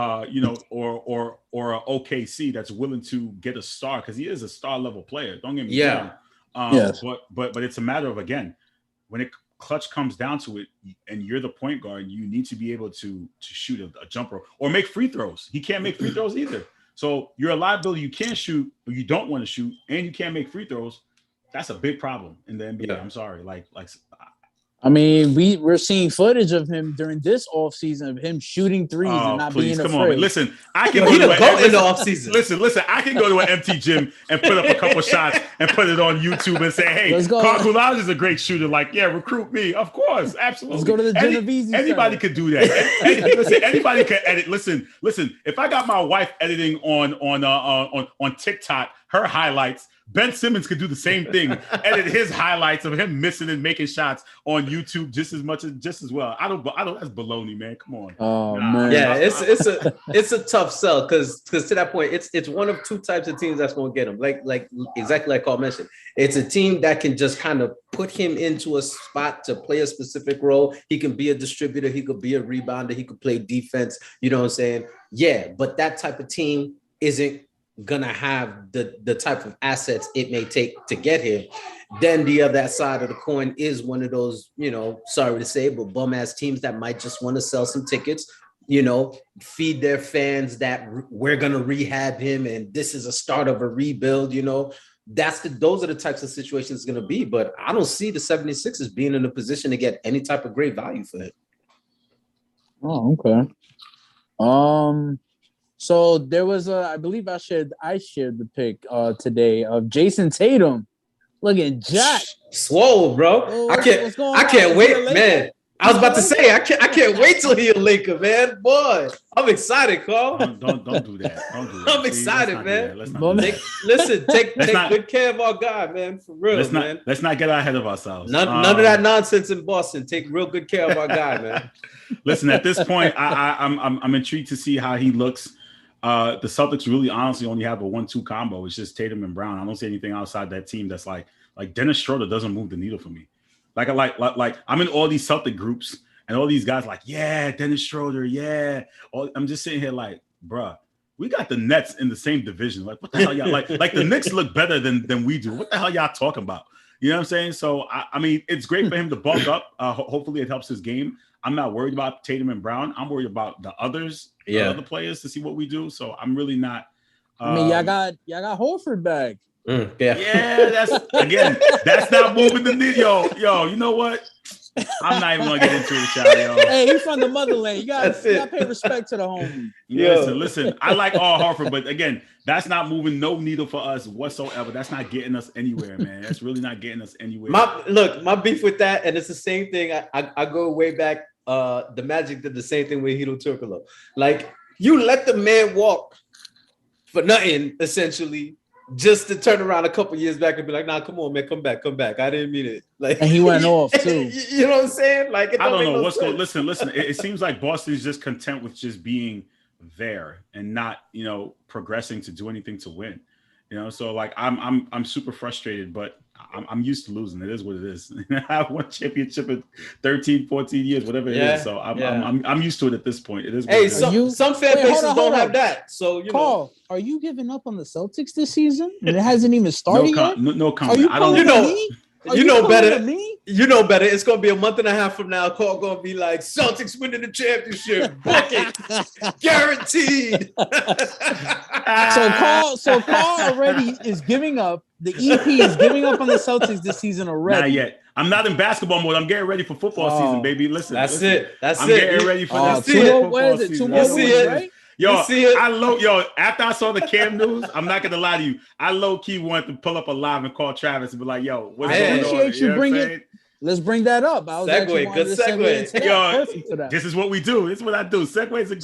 or a OKC that's willing to get a star, because he is a star level player. Don't get me wrong.
Yes.
But it's a matter of, again, when it clutch comes down to it, and you're the point guard, you need to be able to shoot a jumper or make free throws. He can't make free throws either. So you're a liability. You can't shoot, or you don't want to shoot, and you can't make free throws. That's a big problem in the NBA. I'm sorry.
I mean, we're seeing footage of him during this offseason of him shooting threes and not being afraid.
Come on, man. Listen, I can
go in the offseason.
Listen, I can go to an empty gym and put up a couple shots and put it on YouTube and say, hey, Carl Coolidge is a great shooter. Like, yeah, recruit me. Of course, absolutely.
Let's go to the Genovese.
Anybody could do that. Listen, anybody can edit. Listen. If I got my wife editing on TikTok, her highlights, Ben Simmons could do the same thing, edit his highlights of him missing and making shots on YouTube just as well. I don't. That's baloney, man. Come on.
Oh man.
Yeah, it's a tough sell because to that point, it's one of two types of teams that's going to get him. Like exactly like Carl mentioned, it's a team that can just kind of put him into a spot to play a specific role. He can be a distributor. He could be a rebounder. He could play defense. You know what I'm saying? Yeah, but that type of team isn't gonna have the type of assets it may take to get him. Then the other side of the coin is one of those, you know, sorry to say, but bum ass teams that might just want to sell some tickets, you know, feed their fans that we're gonna rehab him and this is a start of a rebuild, you know. Those are the types of situations it's gonna be, but I don't see the 76ers being in a position to get any type of great value for him.
Oh, okay. So there was I believe I shared the pic today of Jason Tatum looking jacked.
Swole, bro.
Oh,
I can't wait, man. I was about to say I can't wait till he's a Laker, man. Boy, I'm excited, Carl.
Don't do that. Don't do that.
I'm excited, man. Take good care of our guy, man. For real, man.
Let's not get ahead of ourselves.
None of that nonsense in Boston. Take real good care of our guy, man.
Listen, at this point, I'm intrigued to see how he looks. The Celtics really honestly only have a 1-2 combo. It's just Tatum and Brown. I don't see anything outside that team that's like Dennis Schroeder doesn't move the needle for me. Like I'm in all these Celtic groups and all these guys like, yeah, Dennis Schroeder, yeah. I'm just sitting here like, bruh, we got the Nets in the same division. Like, what the hell y'all like the Knicks look better than we do. What the hell y'all talking about? You know what I'm saying? So I mean, it's great for him to bulk up. Hopefully it helps his game. I'm not worried about Tatum and Brown. I'm worried about the others, the other players to see what we do. So I'm really not.
I mean, y'all got Horford back.
Yeah, that's not moving the needle. Yo, you know what? I'm not even gonna get into it, y'all. Yo.
Hey, he's from the motherland. You gotta pay respect to the homie.
Listen. I like all Horford, but again, that's not moving no needle for us whatsoever. That's not getting us anywhere, man. That's really not getting us anywhere.
My beef with that, and it's the same thing. I go way back. The Magic did the same thing with Hito Turkoglu. Like, you let the man walk for nothing, essentially, just to turn around a couple years back and be like, nah, come on, man, come back. I didn't mean it. Like,
and he went off too.
You know what I'm saying? Like,
I don't know what's going. Listen. It seems like Boston is just content with just being there and not, progressing to do anything to win. So like I'm super frustrated, but I'm used to losing. It is what it is. I have one championship in 13, 14 years, whatever it is. So I'm used to it at this point. It is. Hey,
some fan bases don't have that. So
Carl, are you giving up on the Celtics this season? And it hasn't even started yet.
No comment.
I don't.
You know better. You know better. It's gonna be a month and a half from now. Carl gonna be like, Celtics winning the championship, bucket, guaranteed.
So Carl already is giving up. The EP is giving up on the Celtics this season already.
Not yet. I'm not in basketball mode. I'm getting ready for football season, baby. Listen.
That's
it.
I'm
getting ready for that football season.
2 more weeks, right?
After I saw the Cam news, I'm not gonna lie to you. I low key wanted to pull up a live and call Travis and be like, "Yo, what's going on?"
You bringing. Let's bring that up. I was
good segue.
This is what we do. This is what I do. Segues are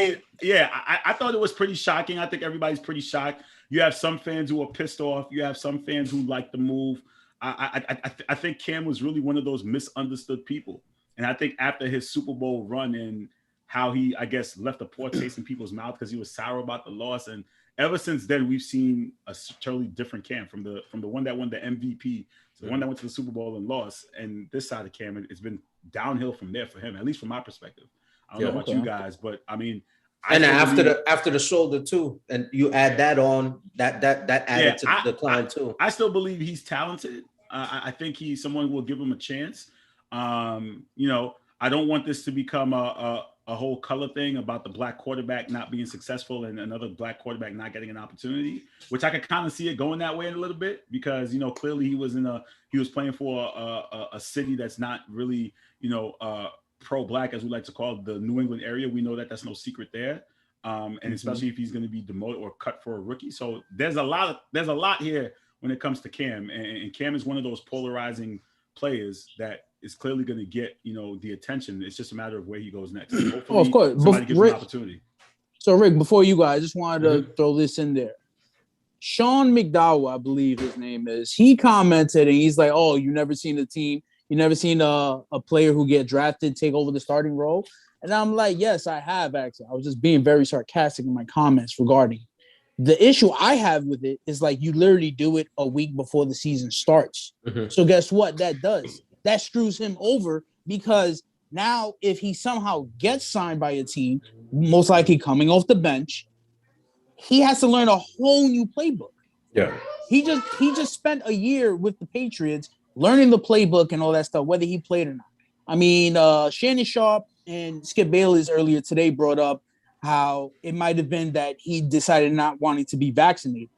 great. I thought it was pretty shocking. I think everybody's pretty shocked. You have some fans who are pissed off. You have some fans who like the move. I think Cam was really one of those misunderstood people. And I think after his Super Bowl run and how he, I guess, left a poor taste in people's mouth because he was sour about the loss. And ever since then, we've seen a totally different Cam from the one that won the MVP to the one that went to the Super Bowl and lost. And this side of Cam, it's been downhill from there for him, at least from my perspective. I don't know about you guys, but I mean,
after the shoulder too, and you add that on, that added to the decline too.
I still believe he's talented. I think someone will give him a chance. I don't want this to become a whole color thing about the black quarterback not being successful and another black quarterback not getting an opportunity, which I could kind of see it going that way in a little bit because, clearly he was playing for a city that's not really, pro-black, as we like to call it, the New England area. We know that that's no secret there. And especially if he's going to be demoted or cut for a rookie. So there's a lot here when it comes to Cam, and Cam is one of those polarizing players that is clearly going to get, the attention. It's just a matter of where he goes next. Hopefully,
of course,
somebody gives him an opportunity.
So, Rick, before you go, I just wanted to throw this in there. Sean McDowell, I believe his name is, he commented and he's like, "Oh, you never seen a team, you never seen a player who get drafted take over the starting role." And I'm like, yes, I have actually. I was just being very sarcastic in my comments regarding the issue I have with it is like you literally do it a week before the season starts. So guess what that does? That screws him over because now if he somehow gets signed by a team, most likely coming off the bench, he has to learn a whole new playbook.
Yeah.
He just spent a year with the Patriots learning the playbook and all that stuff, whether he played or not. I mean, Shannon Sharp and Skip Bayless earlier today brought up how it might have been that he decided not wanting to be vaccinated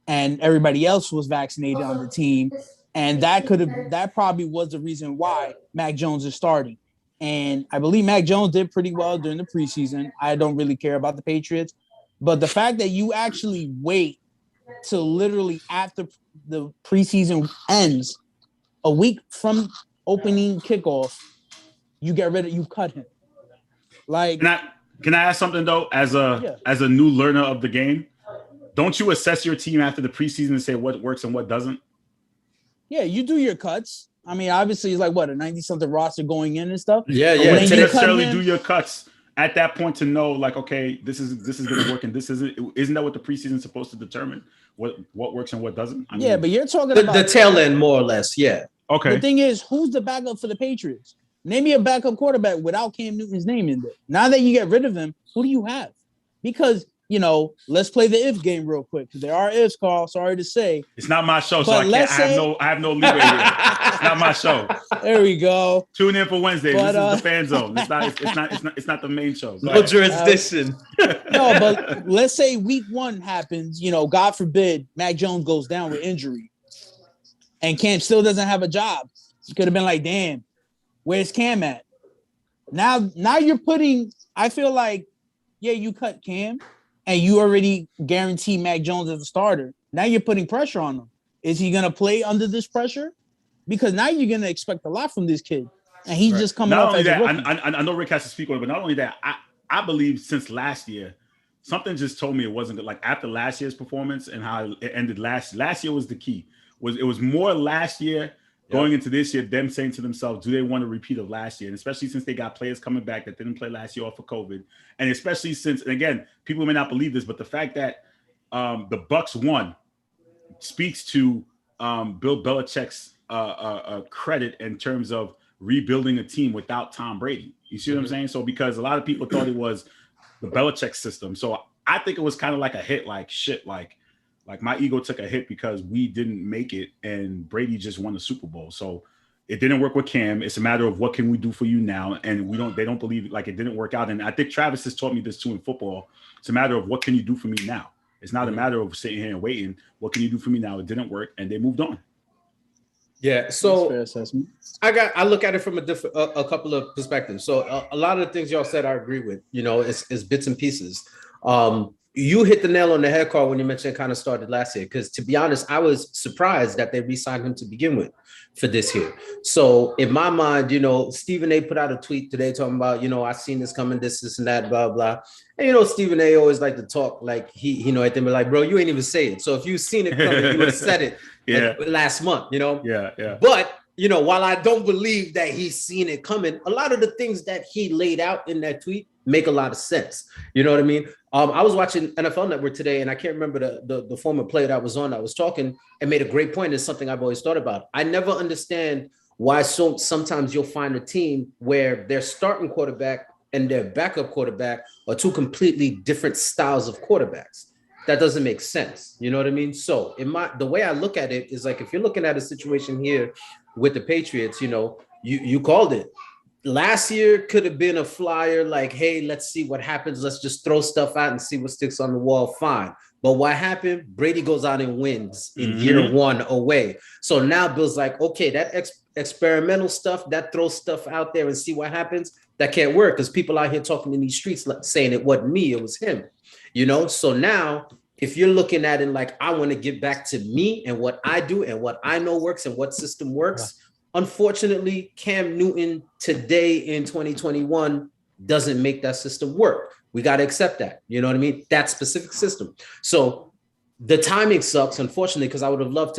and everybody else was vaccinated on the team. And that probably was the reason why Mac Jones is starting. And I believe Mac Jones did pretty well during the preseason. I don't really care about the Patriots, but the fact that you actually wait till literally after the preseason ends, a week from opening kickoff, you cut him. Like,
can I ask something though? As a new learner of the game, don't you assess your team after the preseason and say what works and what doesn't?
Yeah, you do your cuts. I mean, obviously, it's like what, a 90-something roster going in and stuff.
Yeah. But you necessarily do your cuts at that point to know, like, okay, this is going to work, and this isn't. Isn't that what the preseason is supposed to determine? What works and what doesn't? I mean,
but you're talking about
the tail end, more or less. Yeah.
Okay.
The thing is, who's the backup for the Patriots? Name me a backup quarterback without Cam Newton's name in there. Now that you get rid of him, who do you have? Because let's play the if game real quick because there are ifs, Carl. Sorry to say.
It's not my show, so I can't. I have no leeway here. It's not my show.
There we go.
Tune in for Wednesday. This is the fan zone. It's not the main show.
No jurisdiction.
No, but let's say week 1 happens. God forbid, Mac Jones goes down with injury, and Cam still doesn't have a job. You could have been like, damn, where's Cam at? Now you're putting. I feel like, yeah, you cut Cam. And you already guarantee Mac Jones as a starter. Now you're putting pressure on him. Is he going to play under this pressure? Because now you're going to expect a lot from this kid. And he's just coming off as a rookie.
I know Rick has to speak on it, but not only that, I believe since last year, something just told me it wasn't good. Like after last year's performance and how it ended last year was the key. It was more last year going into this year, them saying to themselves, do they want a repeat of last year? And especially since they got players coming back that didn't play last year off of COVID. And especially since, and again, people may not believe this, but the fact that the Bucs won speaks to Bill Belichick's credit in terms of rebuilding a team without Tom Brady. You see what I'm saying? So because a lot of people thought it was the Belichick system. So I think it was kind of like a hit, like shit, like my ego took a hit because we didn't make it and Brady just won the Super Bowl. So it didn't work with Cam. It's a matter of what can we do for you now? And they don't believe like it didn't work out. And I think Travis has taught me this too in football. It's a matter of what can you do for me now? It's not a matter of sitting here and waiting. What can you do for me now? It didn't work and they moved on.
Yeah. So I look at it from a couple of perspectives. So a lot of the things y'all said, I agree with, it's bits and pieces. You hit the nail on the head, Carl, when you mentioned it kind of started last year. Because to be honest, I was surprised that they re-signed him to begin with for this year. So in my mind, Stephen A put out a tweet today talking about, I seen this coming, this and that, blah, blah. And, Stephen A always like to talk like he at them, like, bro, you ain't even say it. So if you seen it coming, you would have said it last month,
Yeah.
But, while I don't believe that he's seen it coming, a lot of the things that he laid out in that tweet make a lot of sense. You know what I mean? I was watching NFL Network today, and I can't remember the former player that was on that was talking and made a great point. It's something I've always thought about. I never understand why sometimes you'll find a team where their starting quarterback and their backup quarterback are two completely different styles of quarterbacks. That doesn't make sense. You know what I mean? So the way I look at it is like, if you're looking at a situation here with the Patriots, you called it. Last year could have been a flyer like, hey, let's see what happens. Let's just throw stuff out and see what sticks on the wall. Fine. But what happened? Brady goes out and wins in year 1 away. So now Bill's like, okay, that experimental stuff, that throws stuff out there and see what happens. That can't work because people out here talking in these streets saying it wasn't me, it was him. So now if you're looking at it like, I want to get back to me and what I do and what I know works and what system works. Unfortunately, Cam Newton today in 2021 doesn't make that system work. We got to accept that. You know what I mean? That specific system. So the timing sucks, unfortunately, because I would have loved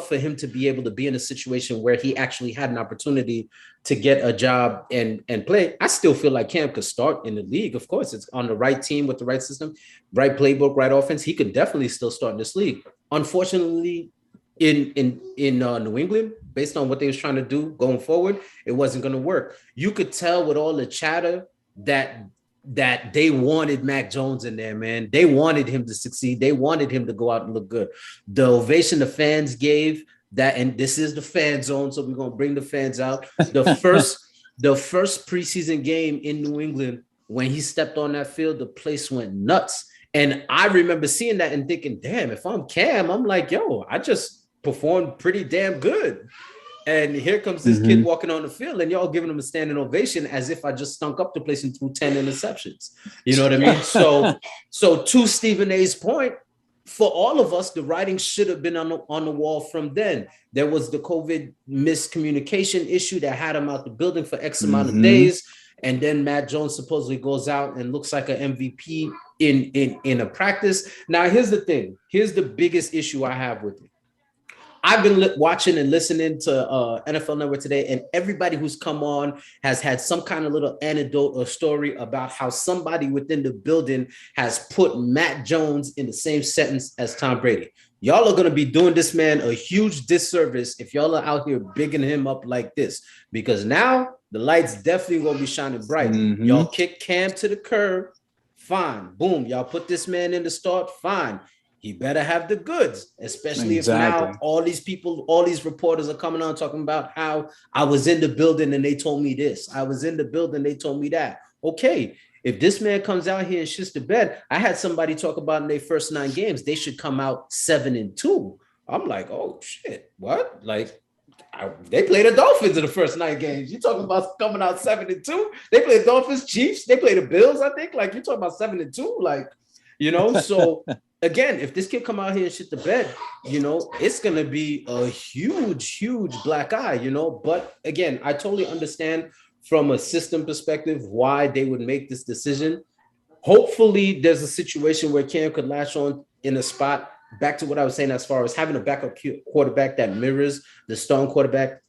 for him to be able to be in a situation where he actually had an opportunity to get a job and play. I still feel like Cam could start in the league. Of course, it's on the right team with the right system, right playbook, right offense. He could definitely still start in this league. Unfortunately, in New England, based on what they was trying to do going forward, it wasn't going to work. You could tell with all the chatter that they wanted Mac Jones in there, man. They wanted him to succeed. They wanted him to go out and look good. The ovation the fans gave that, and this is the fan zone, so we're going to bring the fans out. The first preseason game in New England, when he stepped on that field, the place went nuts. And I remember seeing that and thinking, damn, if I'm Cam, I'm like, yo, I just performed pretty damn good. And here comes this kid walking on the field and y'all giving him a standing ovation as if I just stunk up the place and threw 10 interceptions. You know what I mean? So to Stephen A's point, for all of us, the writing should have been on the wall from then. There was the COVID miscommunication issue that had him out the building for X amount of days. And then Matt Jones supposedly goes out and looks like an MVP in a practice. Now, here's the thing. Here's the biggest issue I have with it. I've been watching and listening to NFL Network today, and everybody who's come on has had some kind of little anecdote or story about how somebody within the building has put Matt Jones in the same sentence as Tom Brady. Y'all are going to be doing this man a huge disservice if y'all are out here bigging him up like this, because now the lights definitely going to be shining bright. Y'all kick Cam to the curb. Fine. Boom. Y'all put this man in the start. Fine. He better have the goods, especially if now all these people, all these reporters are coming on talking about how I was in the building and they told me this. I was in the building, they told me that. Okay, if this man comes out here and shits the bed, I had somebody talk about in their first 9 games, they should come out 7-2. I'm like, oh shit, what? Like, they played the Dolphins in the first 9 games. You talking about coming out 7-2? They played Dolphins, Chiefs. They played the Bills, I think. Like, you're talking about 7-2. Like, you know, so again, if this kid come out here and shit the bed, you know, it's going to be a huge, huge black eye, you know. But again, I totally understand from a system perspective why they would make this decision. Hopefully, there's a situation where Cam could latch on in a spot. Back to what I was saying as far as having a backup quarterback that mirrors the starting quarterback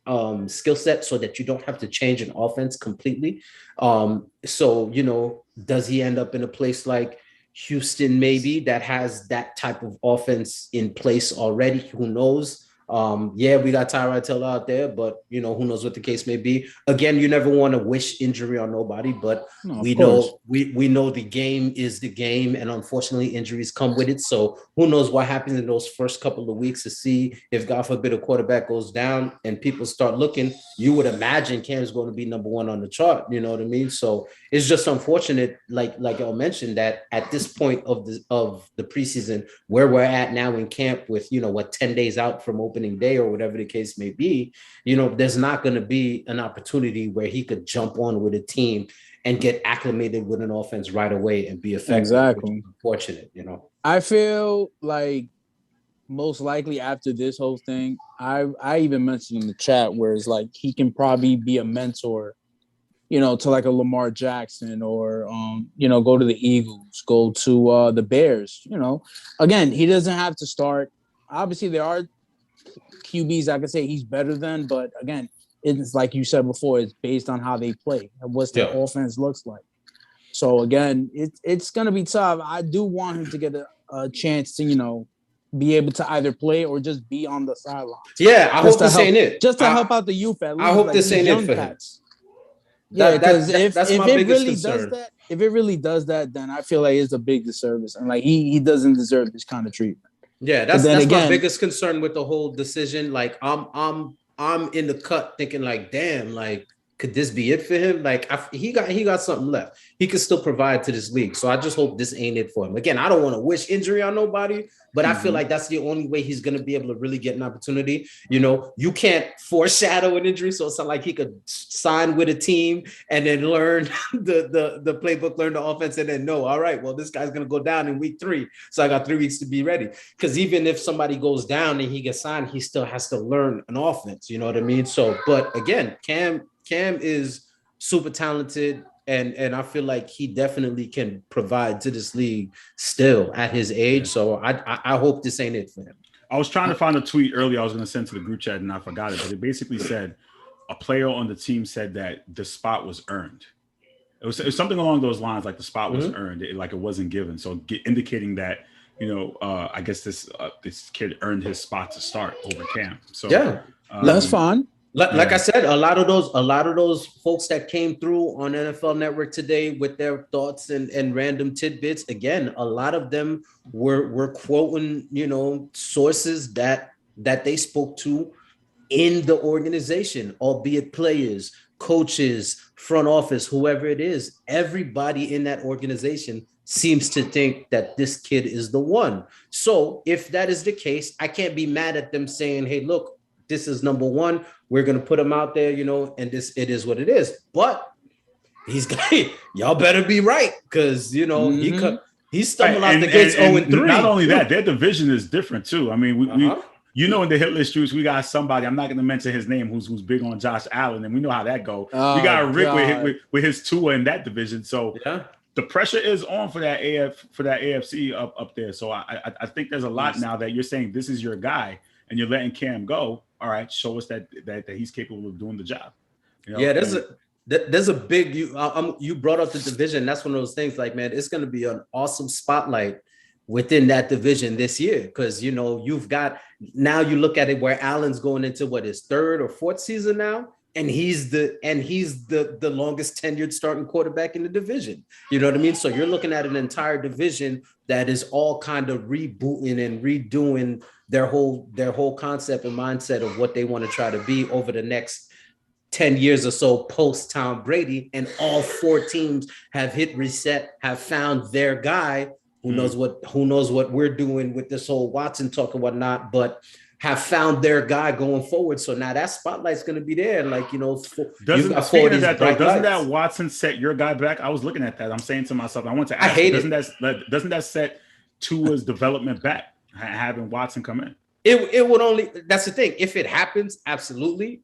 skill set so that you don't have to change an offense completely. So, you know, does he end up in a place like Houston maybe that has that type of offense in place already? Who knows? Yeah, we got Tyrod Taylor out there, but you know, who knows what the case may be. Again, you never want to wish injury on nobody, but we know the game is the game, and unfortunately injuries come with it. So who knows what happens in those first couple of weeks to see if, God forbid, a quarterback goes down and people start looking. You would imagine Cam's going to be number 1 on the chart, you know what I mean? So it's just unfortunate, like y'all mentioned, that at this point of the preseason, where we're at now in camp with, you know, 10 days out from opening day or whatever the case may be, you know, there's not going to be an opportunity where he could jump on with a team and get acclimated with an offense right away and be effective.
Exactly.
Unfortunate, you know.
I feel like most likely after this whole thing, I even mentioned in the chat where it's like he can probably be a mentor, you know, to like a Lamar Jackson or, you know, go to the Eagles, go to the Bears, you know. Again, he doesn't have to start. Obviously, there are QBs I could say he's better than, but again, it's like you said before, it's based on how they play and what the offense looks like. So again, it's going to be tough. I do want him to get a chance to, you know, be able to either play or just be on the sidelines.
Yeah, I hope this ain't it.
Just to help out the youth at least.
I hope this ain't it for him.
Yeah, because if
my
it really
concern.
does that, if it really does that, then I feel like it's a big disservice, and like he doesn't deserve this kind of treatment.
Yeah, that's my biggest concern with the whole decision. Like, I'm in the cut thinking like, damn, like, could this be it for him? Like, he got something left. He could still provide to this league. So I just hope this ain't it for him. Again, I don't want to wish injury on nobody, but I feel like that's the only way he's going to be able to really get an opportunity. You know, you can't foreshadow an injury. So it's not like he could sign with a team and then learn the playbook, learn the offense, and then know, all right, well, this guy's going to go down in week 3. So I got 3 weeks to be ready. Because even if somebody goes down and he gets signed, he still has to learn an offense. You know what I mean? So, but again, Cam is super talented, and I feel like he definitely can provide to this league still at his age. So I hope this ain't it for him.
I was trying to find a tweet earlier I was going to send to the group chat and I forgot it, but it basically said a player on the team said that the spot was earned. It was something along those lines, like the spot was earned, like it wasn't given. So indicating that, you know, I guess this kid earned his spot to start over Cam. So
yeah,
that's fine.
Like I said, a lot of those folks that came through on NFL Network today with their thoughts and random tidbits, again, a lot of them were quoting, you know, sources that they spoke to in the organization, albeit players, coaches, front office, whoever it is. Everybody in that organization seems to think that this kid is the one. So if that is the case, I can't be mad at them saying, hey, look, this is number 1. We're going to put him out there, you know, and it is what it is. But y'all better be right, because, you know, he stumbled out the gates 0-3.
Not only that, their division is different too. I mean, we you know, in the hit list streets, we got somebody, I'm not going to mention his name, who's big on Josh Allen, and we know how that go. We got Rick with his Tua in that division. So the pressure is on for that AFC up there. So I think there's a lot now that you're saying this is your guy and you're letting Cam go. All right, show us that he's capable of doing the job. You know?
Yeah, there's a big you brought up the division. That's one of those things. Like, man, it's going to be an awesome spotlight within that division this year, because, you know, you've got, now you look at it where Allen's going into his 3rd or 4th season now, and he's the longest tenured starting quarterback in the division. You know what I mean? So you're looking at an entire division that is all kind of rebooting and redoing their whole concept and mindset of what they want to try to be over the next 10 years or so post Tom Brady. And all 4 teams have hit reset, have found their guy. Who knows what we're doing with this whole Watson talk and whatnot, but have found their guy going forward. So now that spotlight's going to be there. Like, you know,
doesn't that Watson set your guy back? I was looking at that. I'm saying to myself, I want to ask, doesn't that set Tua's development back, having Watson come in?
It would only, that's the thing. If it happens, absolutely.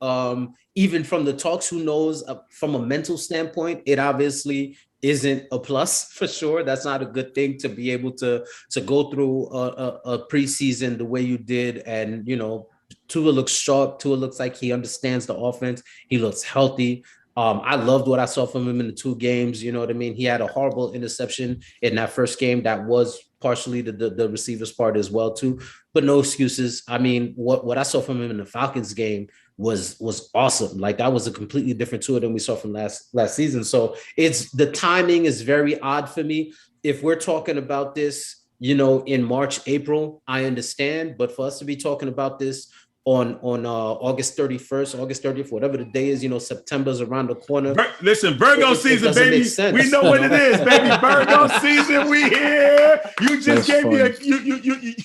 Even from the talks, who knows, from a mental standpoint, it obviously isn't a plus for sure. That's not a good thing to be able to go through a preseason the way you did. And, you know, Tua looks sharp. Tua looks like he understands the offense. He looks healthy. I loved what I saw from him in the 2 games. You know what I mean? He had a horrible interception in that first game. That was partially the receiver's part as well too, but no excuses. I mean, what I saw from him in the Falcons game was awesome. Like, that was a completely different Tua than we saw from last season. So the timing is very odd for me. If we're talking about this, you know, in March, April, I understand, but for us to be talking about this on August 31st, August 30th, whatever the day is, you know, September's around the corner.
Listen, Virgo season, baby. We know what it is, baby. Virgo season, we here. You just gave me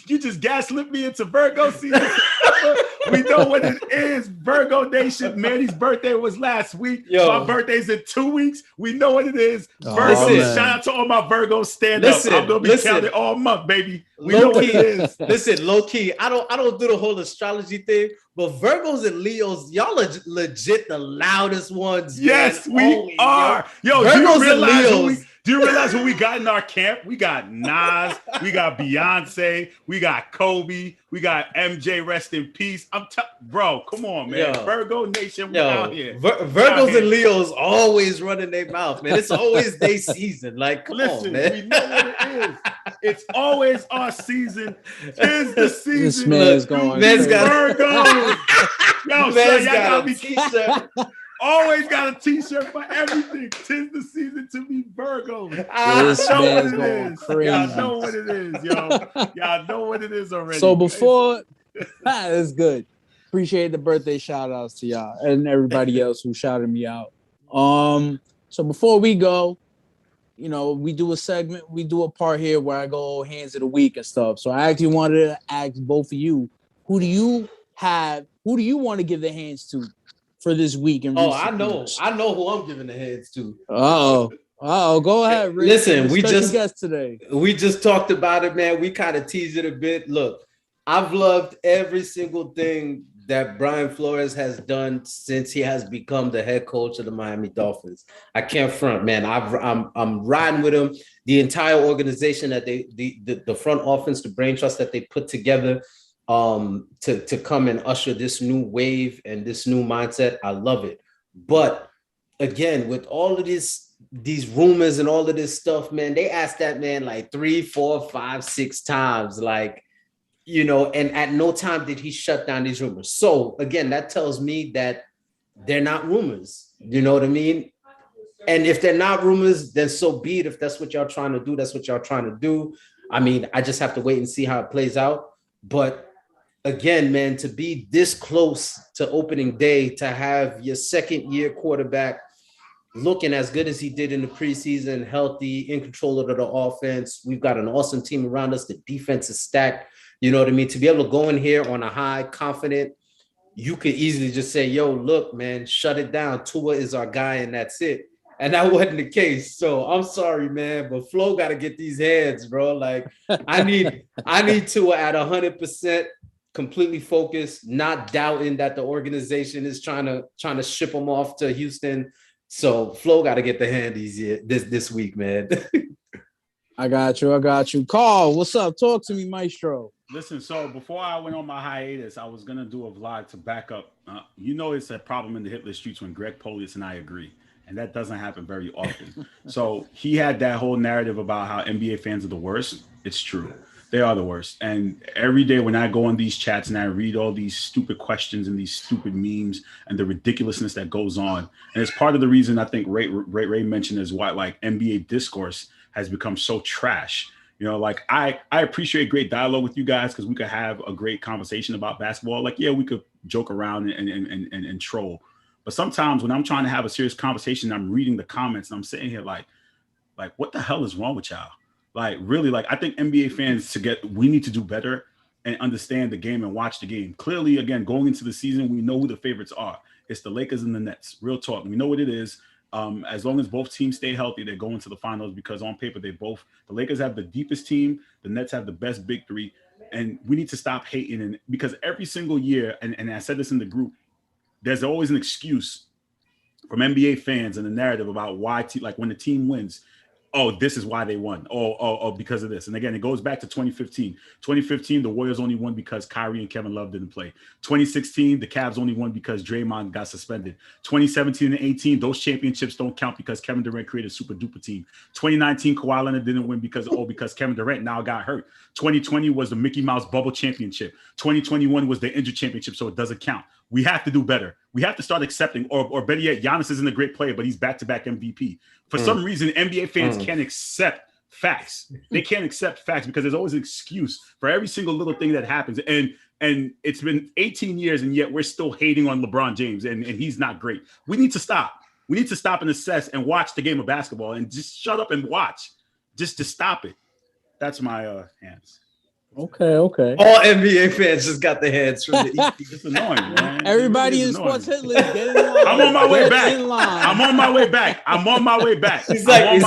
you just gaslit me into Virgo season. We know what it is. Virgo Nation. Manny's birthday was last week. My birthday's in 2 weeks. We know what it is. Virgo. Shout out to all my Virgos. Stand up. I'm gonna be counted all month, baby. We know what it is.
Listen, low key. I don't do the whole astrology thing, but Virgos and Leos, y'all are legit the loudest ones.
Yes, we are. Yo,
Virgos
do you realize who we got in our camp? We got Nas, we got Beyonce, we got Kobe, we got MJ, rest in peace. Bro, come on, man. Virgo Nation, we out here.
Virgos and Leos always running their mouth, man. It's always their season. Like, come on, man.
We know what it is. It's always our season. Tis the season.
This man's going.
Man's got
Virgos. Yo, son, y'all
got a t-shirt.
Always got a t-shirt for everything. Tis the season to be Virgo.
This man's going crazy.
Y'all know what it is, yo. Y'all know what it is already.
So before, that's good. Appreciate the birthday shout outs to y'all and everybody else who shouted me out. So before we go, you know, we do a segment, we do a part here where I go hands of the week and stuff. So I actually wanted to ask both of you, who do you want to give the hands to for this week?
I know who I'm giving the hands to.
Go ahead, Rick.
Listen, we just talked about it, man. We kind of teased it a bit. Look, I've loved every single thing that Brian Flores has done since he has become the head coach of the Miami Dolphins. I can't front, man. I'm riding with him. The entire organization that the front office, the brain trust that they put together to come and usher this new wave and this new mindset. I love it. But again, with all of these rumors and all of this stuff, man, they asked that man like 3, 4, 5, 6 times, like, you know, and at no time did he shut down these rumors. So again, that tells me that they're not rumors. You know what I mean? And if they're not rumors, then so be it. If that's what y'all trying to do, that's what y'all trying to do. I mean, I just have to wait and see how it plays out. But again, man, to be this close to opening day, to have your second-year quarterback looking as good as he did in the preseason, healthy, in control of the offense. We've got an awesome team around us. The defense is stacked. You know what I mean? To be able to go in here on a high, confident, you could easily just say, yo, look, man, shut it down. Tua is our guy, and that's it. And that wasn't the case. So I'm sorry, man, but Flo got to get these heads, bro. Like, I need Tua at 100%, completely focused, not doubting that the organization is trying to ship him off to Houston. So Flo got to get the handies this week, man.
I got you. Carl, what's up? Talk to me, Maestro.
Listen, so before I went on my hiatus, I was going to do a vlog to back up. You know, it's a problem in the hitless streets when Greg Polius and I agree. And that doesn't happen very often. So he had that whole narrative about how NBA fans are the worst. It's true. They are the worst. And every day when I go on these chats and I read all these stupid questions and these stupid memes and the ridiculousness that goes on, and it's part of the reason I think Ray mentioned is why like NBA discourse has become so trash. You know, like I appreciate great dialogue with you guys because we could have a great conversation about basketball. Like, yeah, we could joke around and troll. But sometimes when I'm trying to have a serious conversation, I'm reading the comments and I'm sitting here like what the hell is wrong with y'all? Like, really, like I think NBA fans we need to do better and understand the game and watch the game. Clearly, again, going into the season, we know who the favorites are. It's the Lakers and the Nets. Real talk. We know what it is. As long as both teams stay healthy, they're going to the finals because on paper, the Lakers have the deepest team. The Nets have the best big three. And we need to stop hating. And because every single year, and I said this in the group, there's always an excuse from NBA fans and the narrative about why, like when the team wins, oh, this is why they won. Oh, because of this. And again, it goes back to 2015. 2015, the Warriors only won because Kyrie and Kevin Love didn't play. 2016, the Cavs only won because Draymond got suspended. 2017 and 18, those championships don't count because Kevin Durant created a super duper team. 2019, Kawhi Leonard didn't win because Kevin Durant now got hurt. 2020 was the Mickey Mouse bubble championship. 2021 was the injured championship, so it doesn't count. We have to do better. We have to start accepting, or better yet, Giannis isn't a great player, but he's back-to-back MVP. For some reason, NBA fans can't accept facts. They can't accept facts because there's always an excuse for every single little thing that happens. And it's been 18 years, and yet we're still hating on LeBron James, and he's not great. We need to stop. We need to stop and assess and watch the game of basketball and just shut up and watch just to stop it. That's my hands.
Okay.
All NBA fans just got their hands from the EP.
It's annoying, man.
Everybody in sports hit list, get in line.
I'm on my way back.
In line.
I'm on my way back. I'm on my way back.
He's like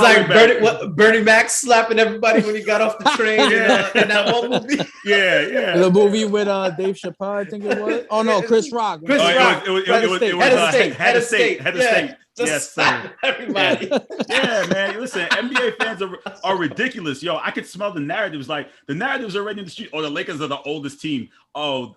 Bernie Mac slapping everybody when he got off the train in that one movie.
Yeah.
The movie with Dave Chappelle, I think it was. Oh no, Chris Rock.
It was Head of State.
Just slap everybody.
Yeah, man. Listen, NBA fans are ridiculous. Yo, I could smell the narratives. Like the narratives already in the street. Oh, the Lakers are the oldest team. Oh,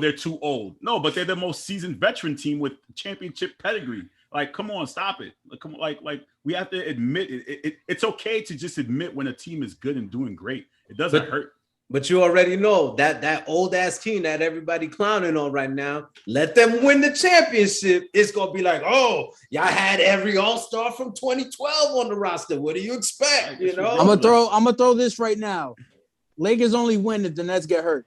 they're too old. No, but they're the most seasoned veteran team with championship pedigree. Like, come on, stop it. Like we have to admit it. It's okay to just admit when a team is good and doing great. It doesn't hurt.
But you already know that old ass team that everybody clowning on right now, let them win the championship. It's gonna be like, oh, y'all had every all-star from 2012 on the roster. What do you expect? You know,
I'm gonna throw this right now. Lakers only win if the Nets get hurt.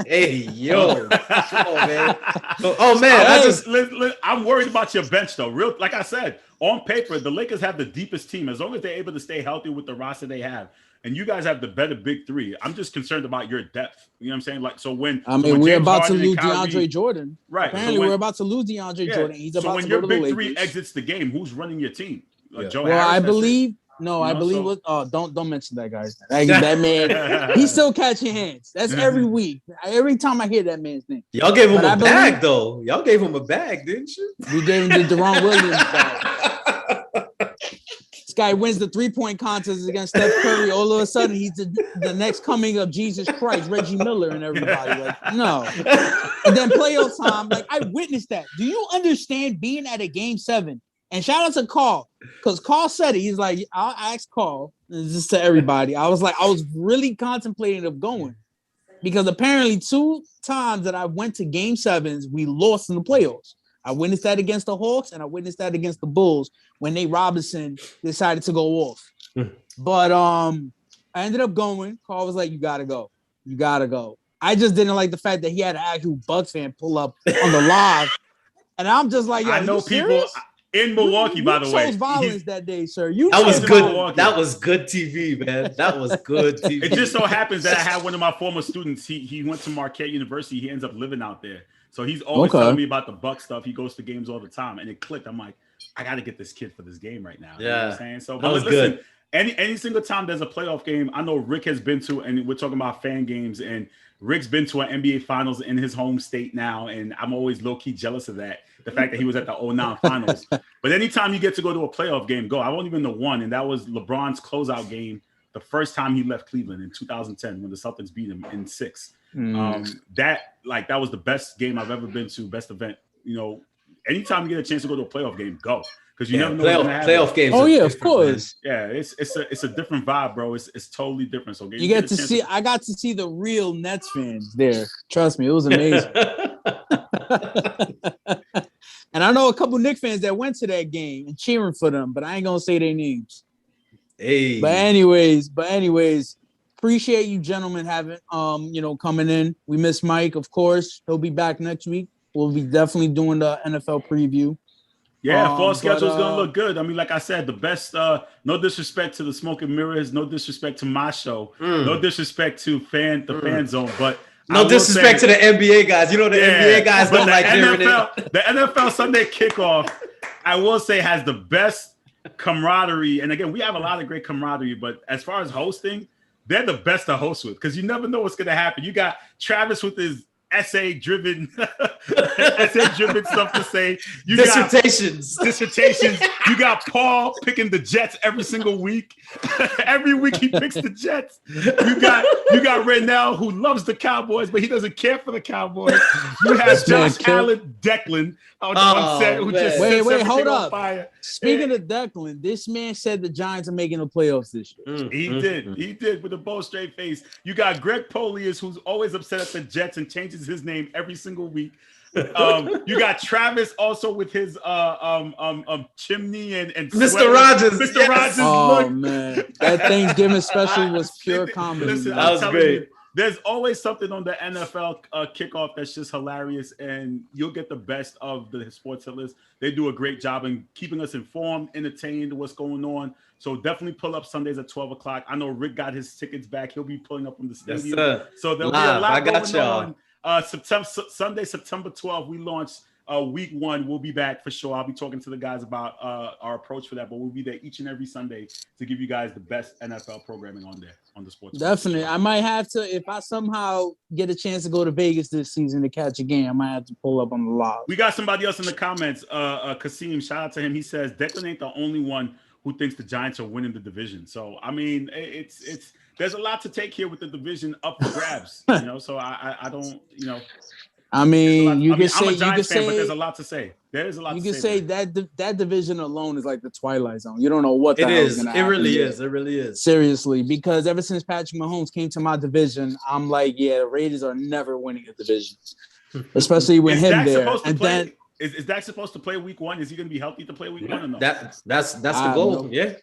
Hey, yo. Come on, man. Oh man,
I'm worried about your bench though. Real, like I said, on paper, the Lakers have the deepest team as long as they're able to stay healthy with the roster they have. And you guys have the better big three. I'm just concerned about your depth. You know what I'm saying? Like, so when
we're about to lose DeAndre Jordan.
Right.
Apparently, we're about to lose DeAndre Jordan. He's about
when
to
your
go to the
big three
Lakers.
exits the game, who's running your team? Joe
well,
Harris,
I believe. Don't mention that guy. That man, he's still catching hands. That's every week. Every time I hear that man's name.
Y'all gave him a bag, though. Y'all gave him a bag, didn't you?
We gave him the Deron Williams bag. This guy wins the 3-point contest against Steph Curry. All of a sudden, he's the next coming of Jesus Christ, Reggie Miller, and everybody. Like, no. And then playoff time, like I witnessed that. Do you understand being at a game 7? And shout out to Carl, because Carl said it. He's like, I'll ask Carl. This is to everybody. I was really contemplating of going because apparently 2 times that I went to game 7s, we lost in the playoffs. I witnessed that against the Hawks, and I witnessed that against the Bulls when Nate Robinson decided to go off. But I ended up going. Carl was like, "You gotta go. You gotta go." I just didn't like the fact that he had an actual Bucks fan pull up on the live, and I'm just like, "Yo,
I know people in Milwaukee, by the way."
You chose violence that day, sir.
That was good. That was good TV, man. That was good TV.
It just so happens that I had one of my former students. He went to Marquette University. He ends up living out there. So he's always telling me about the Buck stuff. He goes to games all the time, and it clicked. I'm like, I got to get this kid for this game right now. You know what I'm saying? So, but listen, good. Any single time there's a playoff game, I know Rick has been to, and we're talking about fan games, and Rick's been to an NBA Finals in his home state now, and I'm always low-key jealous of that, the fact that he was at the 2009 Finals. But anytime you get to go to a playoff game, go. I've only been to one, and that was LeBron's closeout game the first time he left Cleveland in 2010 when the Celtics beat him in 6. That was the best game I've ever been to, best event, anytime you get a chance to go to a playoff game, go. Because you never know what's gonna happen.
Playoff games.
Oh yeah, of course.
Man. Yeah, it's a different vibe, bro. It's totally different. So
you get to see. I got to see the real Nets fans there. Trust me, it was amazing. And I know a couple Knicks fans that went to that game and cheering for them, but I ain't gonna say their names.
Hey.
But anyways, appreciate you gentlemen having coming in. We miss Mike, of course. He'll be back next week. We'll be definitely doing the NFL preview.
Yeah, fall schedule is gonna look good. I mean, like I said, the best. No disrespect to the Smoke and Mirrors, no disrespect to my show, no disrespect to fan zone, but
no disrespect to the NBA guys. You know the NBA guys don't like hearing it.
The NFL Sunday kickoff, I will say, has the best camaraderie. And again, we have a lot of great camaraderie, but as far as hosting, they're the best to host with because you never know what's gonna happen. You got Travis with his essay-driven stuff to say. You
dissertations.
You got Paul picking the Jets every single week. Every week he picks the Jets. You got Renell who loves the Cowboys, but he doesn't care for the Cowboys. You have Josh Allen, Declan,
wait, hold up. Fire. Speaking of Declan, this man said the Giants are making the playoffs this year.
He did with a bold straight face. You got Greg Polius, who's always upset at the Jets and changes his name every single week. You got Travis also with his chimney and
Mr. Rogers.
Mr. Rogers.
Oh man, that Thanksgiving special was pure comedy.
Listen, that was great. There's always something on the NFL kickoff that's just hilarious, and you'll get the best of the sports hitters. They do a great job in keeping us informed, entertained, what's going on. So definitely pull up Sundays at 12 o'clock. I know Rick got his tickets back. He'll be pulling up from the stadium.
Yes,
so there'll be a lot going on. Sunday, September 12th, we launched week 1. We'll be back for sure. I'll be talking to the guys about our approach for that, but we'll be there each and every Sunday to give you guys the best NFL programming on there, on the sports.
Definitely. I might have to, if I somehow get a chance to go to Vegas this season to catch a game, I might have to pull up on the log.
We got somebody else in the comments. Kasim, shout out to him. He says, Declan ain't the only one who thinks the Giants are winning the division. So, I mean, it's there's a lot to take here with the division up for grabs, so I don't,
I mean, you can say,
I'm a Giants fan, but there's a lot to say. There's a lot
you
to
can
say.
that division alone is like the Twilight Zone. You don't know what the
it
hell
is.
Gonna
it
happen
really
there.
is. It really is.
Seriously, because ever since Patrick Mahomes came to my division, I'm like, yeah, the Raiders are never winning a division, especially with him there. And then
is Dak supposed to play week 1? Is he going to be healthy to play week 1 or no?
That's the goal. Yeah.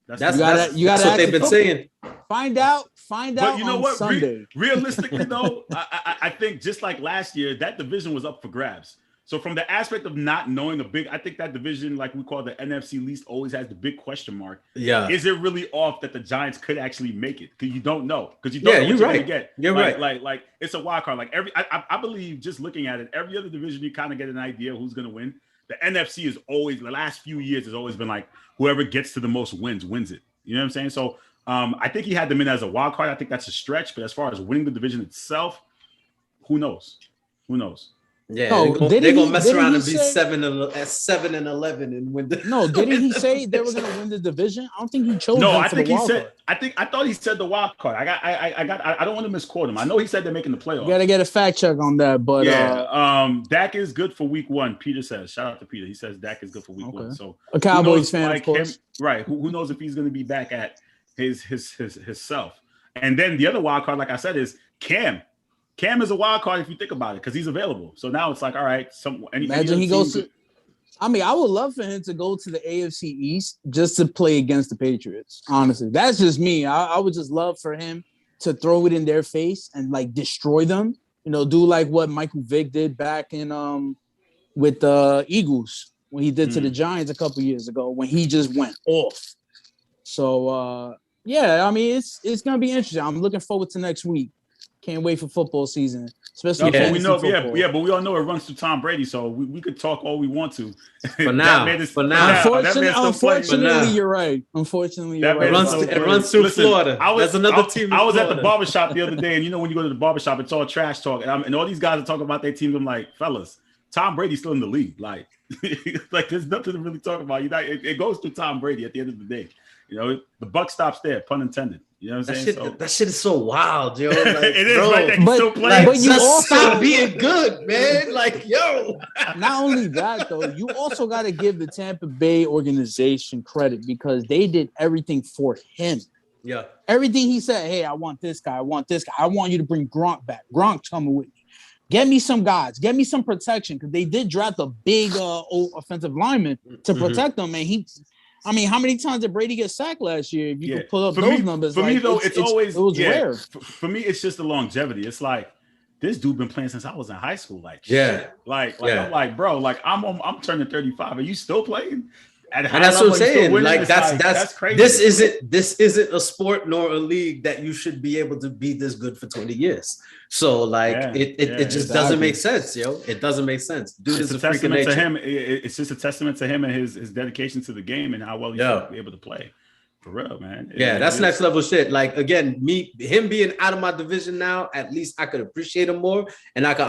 That's what they've been saying.
Find out. But
you know
on
what?
Sunday.
Realistically, though, I think just like last year, that division was up for grabs. So from the aspect of not knowing I think that division, like we call the NFC least, always has the big question mark.
Yeah.
Is it really off that the Giants could actually make it? Because you don't know. Because you don't know what you're gonna get.
You're right.
Like it's a wild card. Like I believe just looking at it, every other division you kind of get an idea who's gonna win. The NFC is always, the last few years has always been like whoever gets to the most wins it. You know what I'm saying? So I think he had them in as a wild card. I think that's a stretch, but as far as winning the division itself, who knows?
Yeah, they're gonna mess around and be 7-11 and win the.
No, didn't he say they were gonna win the division? I don't think he chose.
No,
them
I
for
think
the
he
wild
said.
card.
I thought he said the wild card. I don't want to misquote him. I know he said they're making the playoffs.
You gotta get a fact check on that, but
Dak is good for week 1. Peter says. Shout out to Peter. He says Dak is good for week 1. So
a Cowboys fan, of course.
Right? Who knows if he's going to be back at his self? And then the other wild card, like I said, is Cam. Cam is a wild card if you think about it, because he's available. So now it's like, all right,
imagine he goes to. I mean, I would love for him to go to the AFC East just to play against the Patriots. Honestly, that's just me. I would just love for him to throw it in their face and like destroy them. Do like what Michael Vick did back in with the Eagles when he did to the Giants a couple years ago when he just went off. So yeah, I mean it's gonna be interesting. I'm looking forward to next week. Can't wait for football season, especially
but we all know it runs through Tom Brady, so we could talk all we want to.
For now.
Unfortunately, you're right.
It runs through Florida. There's another team.
I was at the barbershop the other day, and when you go to the barbershop, it's all trash talk, and all these guys are talking about their teams. I'm like, fellas, Tom Brady's still in the league. Like there's nothing to really talk about. It goes through Tom Brady at the end of the day. The buck stops there, pun intended. You know what I'm saying?
That shit is so wild, yo. Like,
it is,
bro,
right? But, still
like,
but you
just
also
stop being good, man. Like, yo.
Not only that, though, you also got to give the Tampa Bay organization credit because they did everything for him.
Yeah.
Everything he said, hey, I want this guy. I want this guy. I want you to bring Gronk back. Gronk's coming with me. Get me some guys. Get me some protection because they did draft a big old offensive lineman to protect them. And how many times did Brady get sacked last year? If you could pull up those numbers.
For me, though, it was
rare.
For me, it's just the longevity. It's like, this dude been playing since I was in high school. Like,
yeah.
I'm like, bro, like I'm turning 35. Are you still playing?
And that's what I'm saying. Like that's crazy. This isn't a sport nor a league that you should be able to be this good for 20 years. So like it just doesn't make sense, yo. It doesn't make sense. Dude,
it's a testament to him. It's just a testament to him and his dedication to the game and how well he's able to play. For real, man.
That's next level shit. Like again, him being out of my division now, at least I could appreciate him more. And I can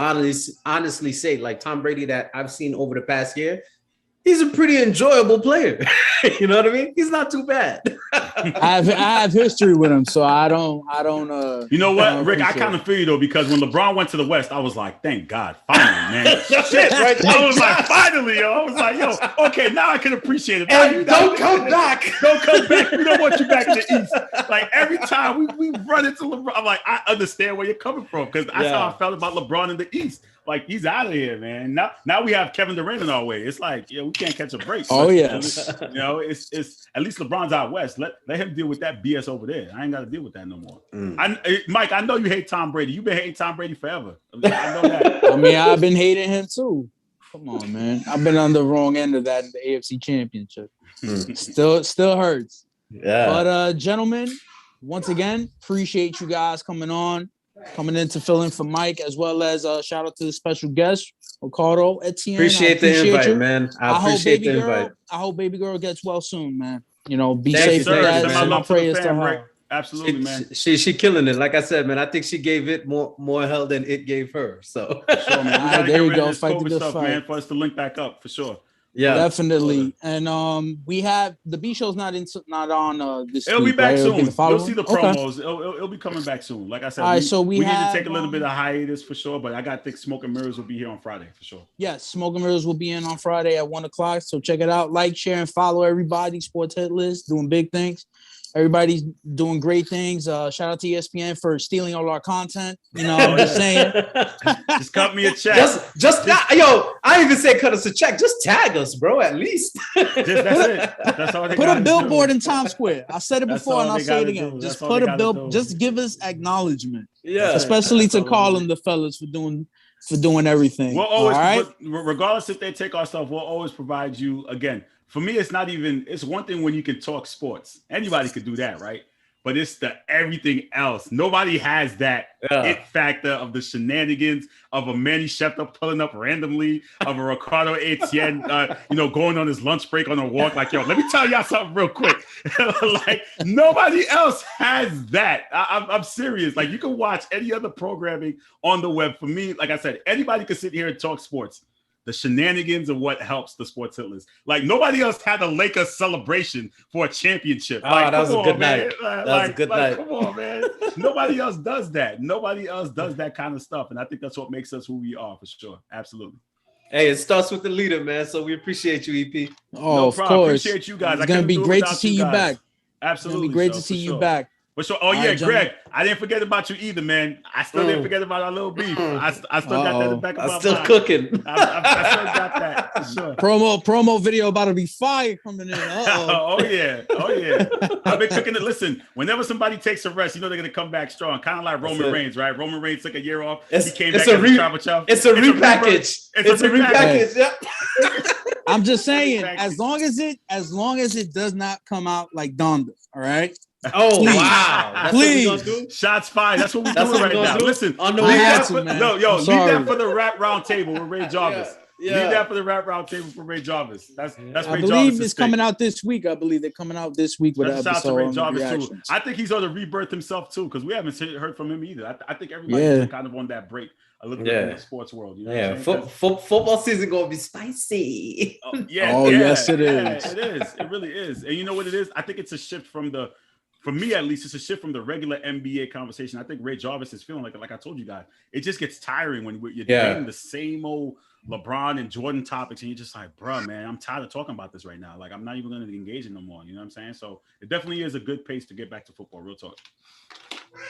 honestly say, like Tom Brady that I've seen over the past year, he's a pretty enjoyable player. You know what I mean? He's not too bad.
I have history with him, so I don't.
You know what, Rick? I kind of feel you though because when LeBron went to the West, I was like, thank God, finally, man. Shit, right? I was like, finally, yo. I was like, yo, okay, now I can appreciate it.
And don't come back.
Don't come back. We don't want you back in the East. Like every time we run into LeBron, I'm like, I understand where you're coming from because that's how I felt about LeBron in the East. Like he's out of here, man. Now we have Kevin Durant in our way. It's like, we can't catch a break.
Oh yes,
you know, it's at least LeBron's out west. Let him deal with that BS over there. I ain't got to deal with that no more. Mike, I know you hate Tom Brady. You've been hating Tom Brady forever. I know that.
I mean, I've been hating him too. Come on, man. I've been on the wrong end of that in the AFC Championship. Still hurts.
Yeah.
But gentlemen, once again, appreciate you guys coming in to fill in for Mike, as well as shout out to the special guest, Ricardo Etienne.
Appreciate the invite, man. I appreciate the invite.
I hope baby girl gets well soon, man. You know, be
Thank
safe.
You,
Send
my
my prayers to her.
Rick. Absolutely, man.
She killing it. Like I said, man, I think she gave it more hell than it gave her. So
sure, man.
All right, there you go. Fight the good
stuff,
fight,
man, for us to link back up for sure.
Yeah,
definitely. And we have the B show's not on this.
It'll
week,
be back
right?
soon. You'll see the promos. Okay. It'll be coming back soon. Like I said,
all right, so we
need
have,
to take a little bit of hiatus for sure. But I think Smoke and Mirrors will be here on Friday for sure.
Yes, Smoke and Mirrors will be in on Friday at 1:00. So check it out. Like, share, and follow everybody. Sports Hit List doing big things. Everybody's doing great things. Shout out to ESPN for stealing all our content. You know, I'm just saying.
Just cut me a check.
I even say cut us a check. Just tag us, bro. At least.
That's it. That's all they
put a billboard
do.
in Times Square. I said it before and I'll say it again. Just put a bill. Just give us acknowledgement.
Yeah.
Especially to Carl and the fellas for doing everything.
We'll always,
all right?
regardless if they take our stuff, we'll always provide you again. For me, it's one thing when you can talk sports. Anybody could do that, right? But it's the everything else. Nobody has that it factor of the shenanigans of a Manny Schefter pulling up randomly, of a Ricardo Etienne, going on his lunch break on a walk. Like, yo, let me tell y'all something real quick. Like, nobody else has that. I'm serious. Like, you can watch any other programming on the web. For me, like I said, anybody can sit here and talk sports. The shenanigans of what helps the Sports Hit List. Like nobody else had a Lakers celebration for a championship. Like,
that was a good night. That was a good night.
Come on, man. Nobody else does that. Nobody else does that kind of stuff. And I think that's what makes us who we are for sure. Absolutely.
Hey, it starts with the leader, man. So we appreciate you, EP.
Oh,
no
of
problem.
Course.
Appreciate you guys.
It's going to be great to see you back.
Absolutely.
It's going to be great to see you back.
But so, Greg, I didn't forget about you either, man. I still didn't forget about our little beef. I still got that in the back of my mind.
I'm still cooking.
I still got that. For sure.
Promo video about to be fire coming in.
Oh yeah. I've been cooking it. Listen, whenever somebody takes a rest, you know they're gonna come back strong. Kind of like Roman Reigns, right? Roman Reigns took a year off. He came back as a Tribal Chief.
It's a repackage. It's a repackage. Yep.
I'm just saying, as long as it does not come out like Donda, all right.
Oh, please. Wow. That's
please.
what we gonna do?
Shots fired. That's what we're doing right now. Listen,
leave
that for the rap round table with Ray Jarvis.
Yeah.
Leave that for the rap round table for Ray Jarvis. That's Ray Jarvis.
I believe it's coming out this week. I believe they're coming out this week with an episode
Ray
on
Jarvis
reactions.
too. I think he's on the rebirth himself too, because we haven't heard from him either. I think everybody's kind of on that break a little bit in the sports world. You know
football season gonna be spicy.
Yes, it is.
It is. It really is. And you know what it is? I think it's a shift from for me at least, it's a shift from the regular NBA conversation. I think Ray Jarvis is feeling like I told you guys, it just gets tiring when you're debating the same old LeBron and Jordan topics, and you're just like, bro, man, I'm tired of talking about this right now. Like, I'm not even going to engage in no more. You know what I'm saying? So it definitely is a good pace to get back to football. Real talk.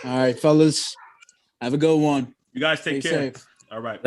All right, fellas, have a good one.
You guys take care.
Safe.
All right.